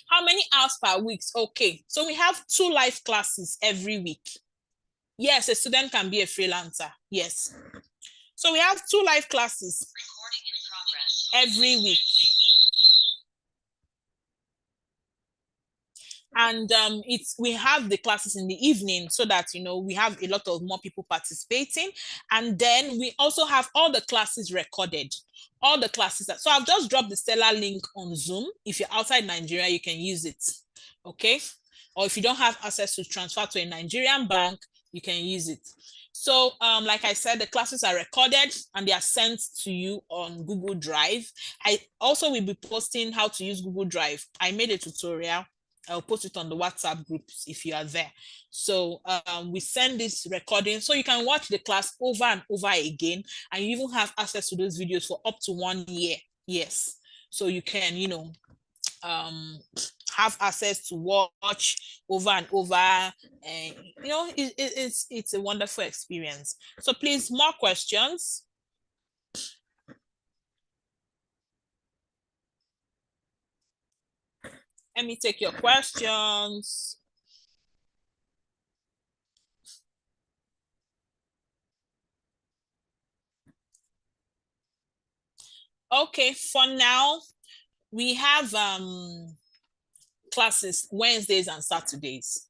How many hours per week? Okay, so we have 2 live classes every week. Yes, a student can be a freelancer. Yes. So we have 2 live classes every week. And we have the classes in the evening, so that we have a lot of more people participating. And then we also have all the classes recorded, all the classes so I've just dropped the Stellar link on Zoom. If you're outside Nigeria, you can use it. Okay, or if you don't have access to transfer to a Nigerian bank, you can use it. So like I said, the classes are recorded and they are sent to you on Google Drive. I also will be posting how to use Google Drive. I made a tutorial. I'll post it on the WhatsApp groups if you are there. So we send this recording so you can watch the class over and over again, and you even have access to those videos for up to 1 year. Yes. So you can, have access to watch over and over, and it's a wonderful experience. So please, more questions. Let me take your questions. Okay, for now we have classes Wednesdays and Saturdays.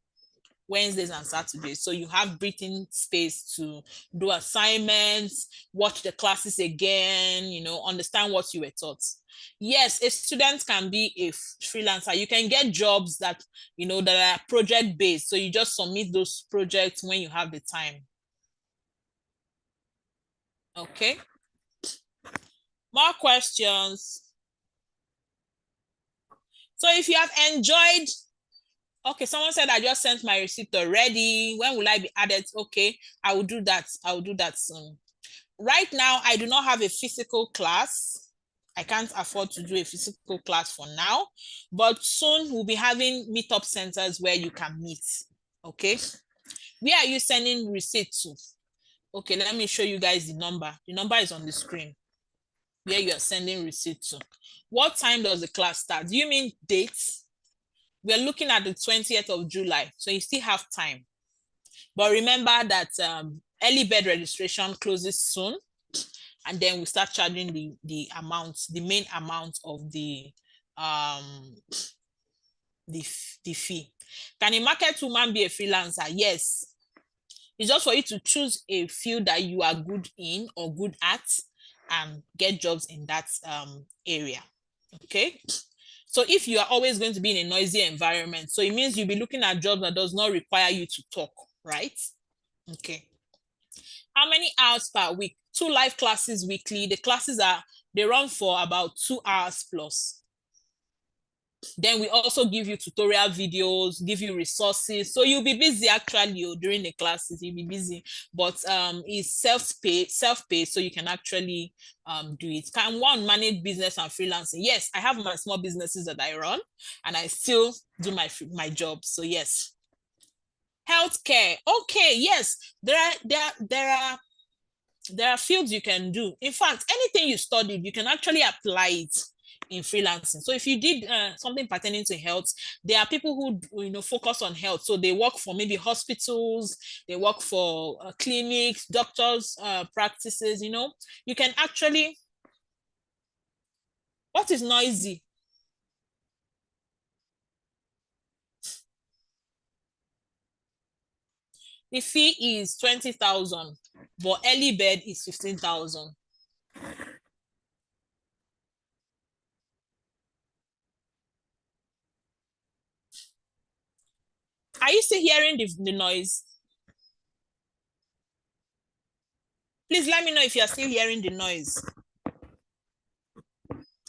So you have breathing space to do assignments, watch the classes again, understand what you were taught. Yes, a student can be a freelancer. You can get jobs that are project based, so you just submit those projects when you have the time. Okay, more questions. So if you have enjoyed, okay, someone said I just sent my receipt already. When will I be added? Okay, I will do that. Soon. Right now, I do not have a physical class. I can't afford to do a physical class for now, but soon we'll be having meetup centers where you can meet. Okay, where are you sending receipt to? Okay, let me show you guys the number. The number is on the screen where you are sending receipt to. What time does the class start? Do you mean dates? We're looking at the 20th of July, so you still have time. But remember that early bird registration closes soon, and then we start charging the amount, the main amount of the fee. Can a market woman be a freelancer? Yes. It's just for you to choose a field that you are good in or good at and get jobs in that area. Okay. So if you are always going to be in a noisy environment, so it means you'll be looking at jobs that does not require you to talk, right? Okay. How many hours per week? 2 live classes weekly. The classes they run for about 2 hours plus. Then we also give you tutorial videos, give you resources. So you'll be busy actually during the classes, you'll be busy. But it's self-pay, so you can actually do it. Can one manage business and freelancing? Yes, I have my small businesses that I run, and I still do my job. So yes. Healthcare. Okay, yes. There are fields you can do. In fact, anything you studied, you can actually apply it in freelancing. So if you did something pertaining to health, there are people who focus on health. So they work for maybe hospitals, they work for clinics, doctors, practices. You can actually. What is noisy? The fee is 20,000, but early bird is 15,000. Are you still hearing the noise? Please let me know if you're still hearing the noise.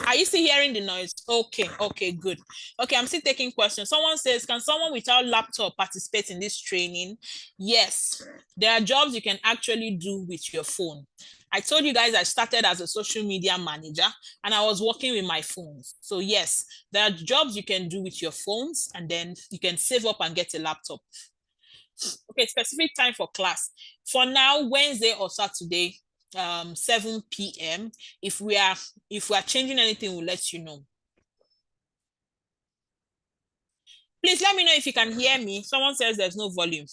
Are you still hearing the noise? Okay, okay, good. Okay, I'm still taking questions. Someone says, can someone without laptop participate in this training? Yes, there are jobs you can actually do with your phone. I told you guys I started as a social media manager and I was working with my phones. So yes, there are jobs you can do with your phones and then you can save up and get a laptop. Okay, specific time for class. For now, Wednesday or Saturday, 7 p.m. If we are changing anything, we'll let you know. Please let me know if you can hear me. Someone says there's no volume.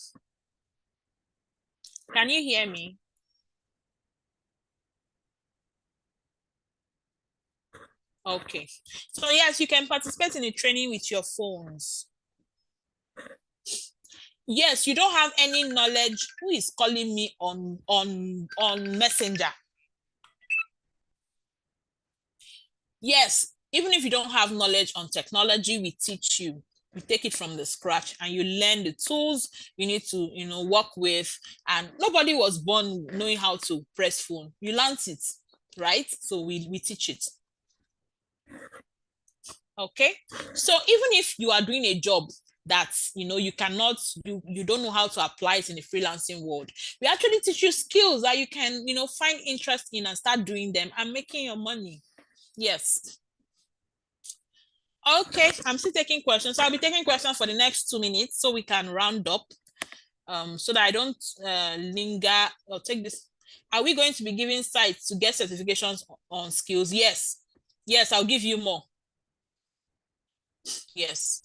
Can you hear me? Okay. So yes, you can participate in the training with your phones. Yes, you don't have any knowledge. Who is calling me on Messenger? Yes, even if you don't have knowledge on technology, we teach you. We take it from the scratch and you learn the tools you need to, work with. And nobody was born knowing how to press phone. You learned it, right? So we teach it. Okay. So even if you are doing a job that you cannot you don't know how to apply it in the freelancing world, we actually teach you skills that you can find interest in and start doing them and making your money. Yes. Okay, I'm still taking questions. So I'll be taking questions for the next 2 minutes so we can round up. So that I don't linger or take this. Are we going to be giving sites to get certifications on skills? Yes. Yes, I'll give you more. Yes.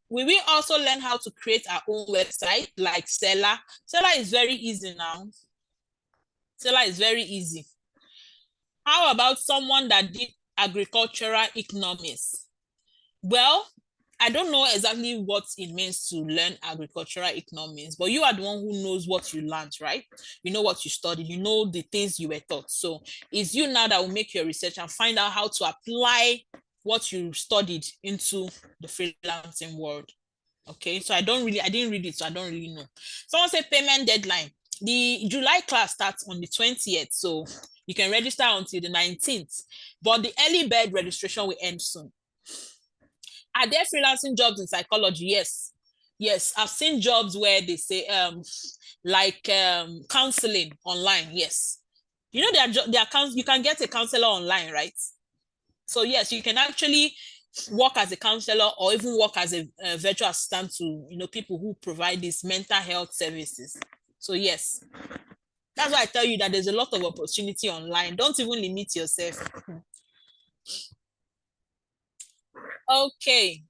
We will also learn how to create our own website like Seller. Seller is very easy now. Seller is very easy. How about someone that did agricultural economics? Well, I don't know exactly what it means to learn agricultural economics, but you are the one who knows what you learned, right? You know what you studied, you know the things you were taught. So it's you now that will make your research and find out how to apply what you studied into the freelancing world. Okay, so I didn't read it, so I don't really know. Someone said payment deadline. The July class starts on the 20th, so you can register until the 19th. But the early bird registration will end soon. Are there freelancing jobs in psychology? Yes. Yes, I've seen jobs where they say like counseling online. Yes. You know you can get a counselor online, right? So yes, you can actually work as a counselor or even work as a virtual assistant to people who provide these mental health services. So yes, that's why I tell you that there's a lot of opportunity online. Don't even limit yourself. Okay.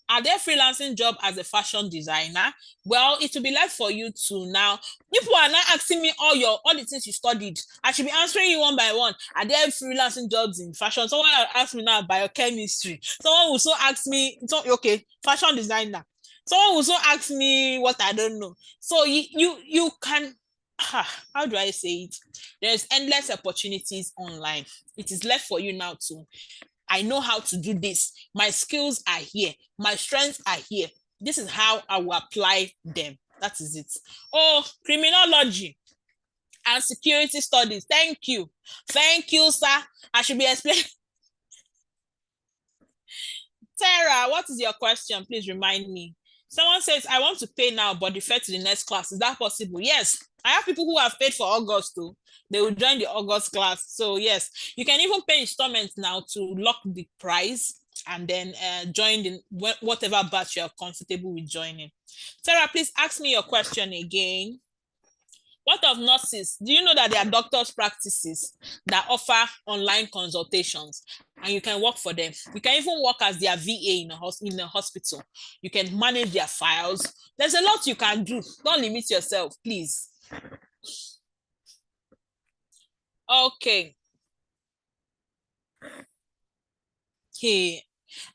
Are there freelancing job as a fashion designer? Well, it will be left for you to now. People are now asking me all the things you studied. I should be answering you one by one. Are there freelancing jobs in fashion? Someone will ask me now biochemistry. Someone will also ask me, okay, fashion designer. Someone will also ask me what I don't know. So you can how do I say it? There's endless opportunities online. It is left for you now to I know how to do this. My skills are here. My strengths are here. This is how I will apply them. That is it. Oh, criminology and security studies. Thank you. Thank you, sir. I should be explaining. Sarah, what is your question? Please remind me. Someone says, I want to pay now, but defer to the next class. Is that possible? Yes. I have people who have paid for August too. They will join the August class. So yes, you can even pay installments now to lock the price and then join the whatever batch you're comfortable with joining. Sarah, please ask me your question again. What of nurses? Do you know that there are doctors' practices that offer online consultations and you can work for them? You can even work as their VA in a hospital. You can manage their files. There's a lot you can do. Don't limit yourself, please. Okay. Hey.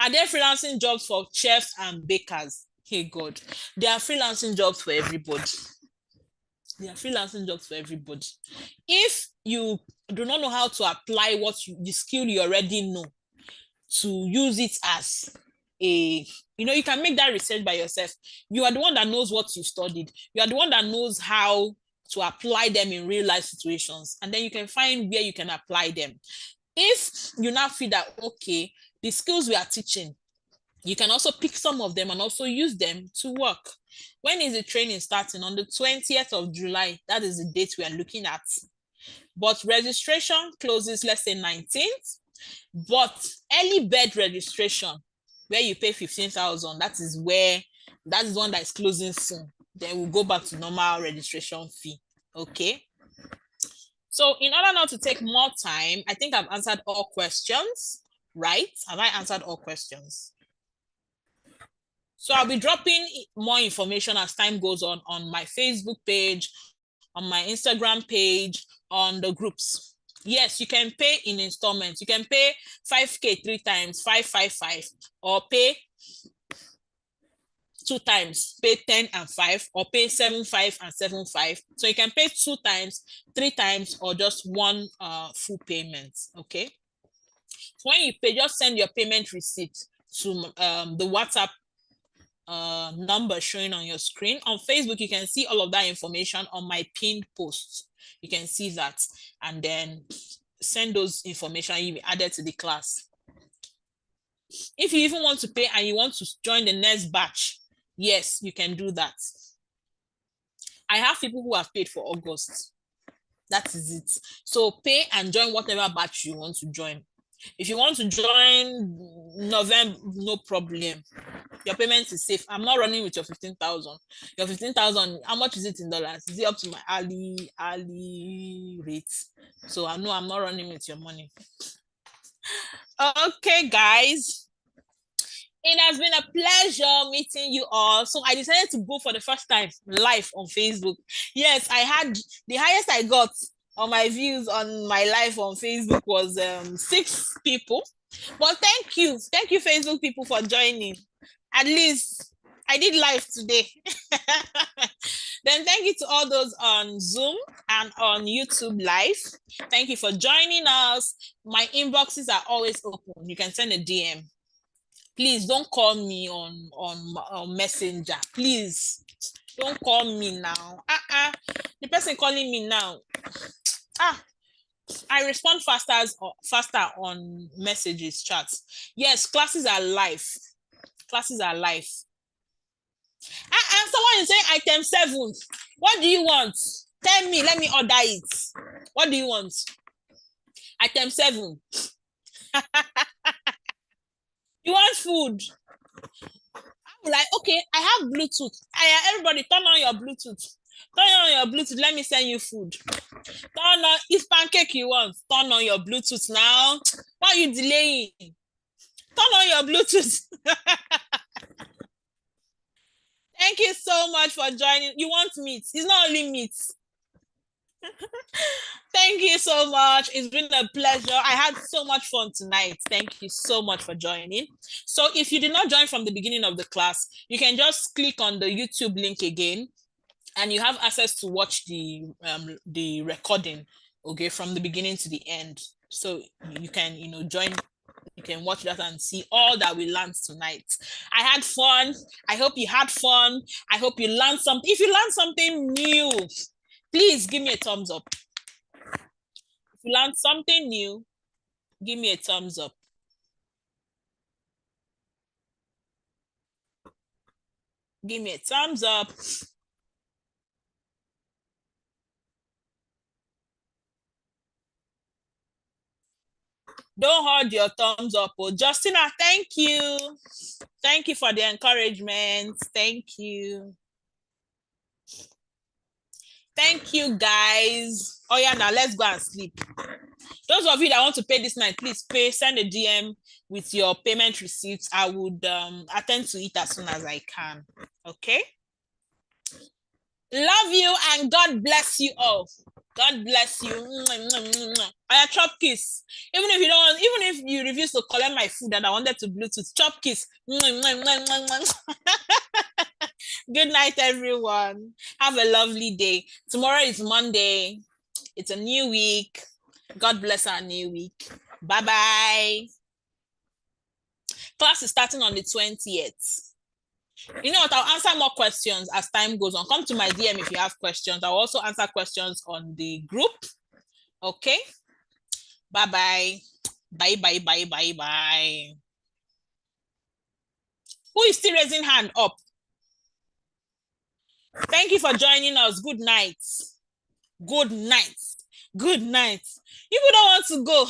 Are there freelancing jobs for chefs and bakers? Hey God, there are freelancing jobs for everybody. There are freelancing jobs for everybody. If you do not know how to apply the skill you already know to use it as a, you can make that research by yourself. You are the one that knows what you studied. You are the one that knows how to apply them in real life situations. And then you can find where you can apply them. If you now feel that, okay, the skills we are teaching, you can also pick some of them and also use them to work. When is the training starting? On the 20th of July. That is the date we are looking at. But registration closes, let's say 19th. But early bird registration, where you pay 15,000, that is one that is closing soon. Then we'll go back to normal registration fee. Okay. So in order not to take more time, I think I've answered all questions, right? Have I answered all questions? So I'll be dropping more information as time goes on my Facebook page, on my Instagram page, on the groups. Yes, you can pay in installments. You can pay 5K 3 times, 555, or pay 2 times, pay 10 and 5, or pay 75 and 75. So you can pay 2 times, 3 times, or just one full payment. Okay. So when you pay, just send your payment receipt to the WhatsApp number showing on your screen. On Facebook, you can see all of that information on my pinned posts. You can see that, and then send those information. You'll be added to the class. If you even want to pay and you want to join the next batch, yes, you can do that. I have people who have paid for August. That is it. So pay and join whatever batch you want to join. If you want to join November, no problem. Your payment is safe. I'm not running with your 15,000. Your 15,000, how much is it in dollars? Is it up to my hourly rate? So I know I'm not running with your money. Okay, guys. It has been a pleasure meeting you all. So I decided to go for the first time live on Facebook. Yes, I had the highest I got on my views on my live on Facebook was 6 people. But thank you Facebook people for joining. At least I did live today. Then thank you to all those on Zoom and on YouTube live. Thank you for joining us. My inboxes are always open. You can send a DM. Please don't call me on Messenger. Please don't call me now. The person calling me now. I respond faster on messages, chats. Yes, classes are live. Classes are live. Someone is saying item 7. What do you want? Tell me, let me order it. What do you want? Item 7. You want food? I'm like, okay, I have Bluetooth. Everybody, turn on your Bluetooth. Turn on your Bluetooth. Let me send you food. Turn on. If pancake you want, turn on your Bluetooth now. Why are you delaying? Turn on your Bluetooth. Thank you so much for joining. You want meat? It's not only meat. Thank you so much. It's been a pleasure. I had so much fun tonight. Thank you so much for joining. So if you did not join from the beginning of the class, you can just click on the YouTube link again, and you have access to watch the recording, okay, from the beginning to the end. So you can, join. You can watch that and see all that we learned tonight. I had fun. I hope you had fun. I hope you learned something. If you learned something new, please give me a thumbs up. If you learned something new, give me a thumbs up. Give me a thumbs up. Don't hold your thumbs up. Oh, Justina, thank you. Thank you for the encouragement. Thank you. Thank you, guys. Oh, yeah, now let's go and sleep. Those of you that want to pay this night, please pay. Send a DM with your payment receipts. I would attend to it as soon as I can. Okay? Love you and God bless you all. God bless you. I chop kiss. Even if you don't, even if you refuse to collect my food and I wanted to Bluetooth, chop kiss. Good night, everyone. Have a lovely day. Tomorrow is Monday. It's a new week. God bless our new week. Bye-bye. Class is starting on the 20th. You know what? I'll answer more questions as time goes on. Come to my DM if you have questions. I'll also answer questions on the group. Okay? Bye-bye. Bye, bye, bye, bye, bye. Who is still raising hand up? Thank you for joining us. Good night. Good night. Good night. You don't want to go.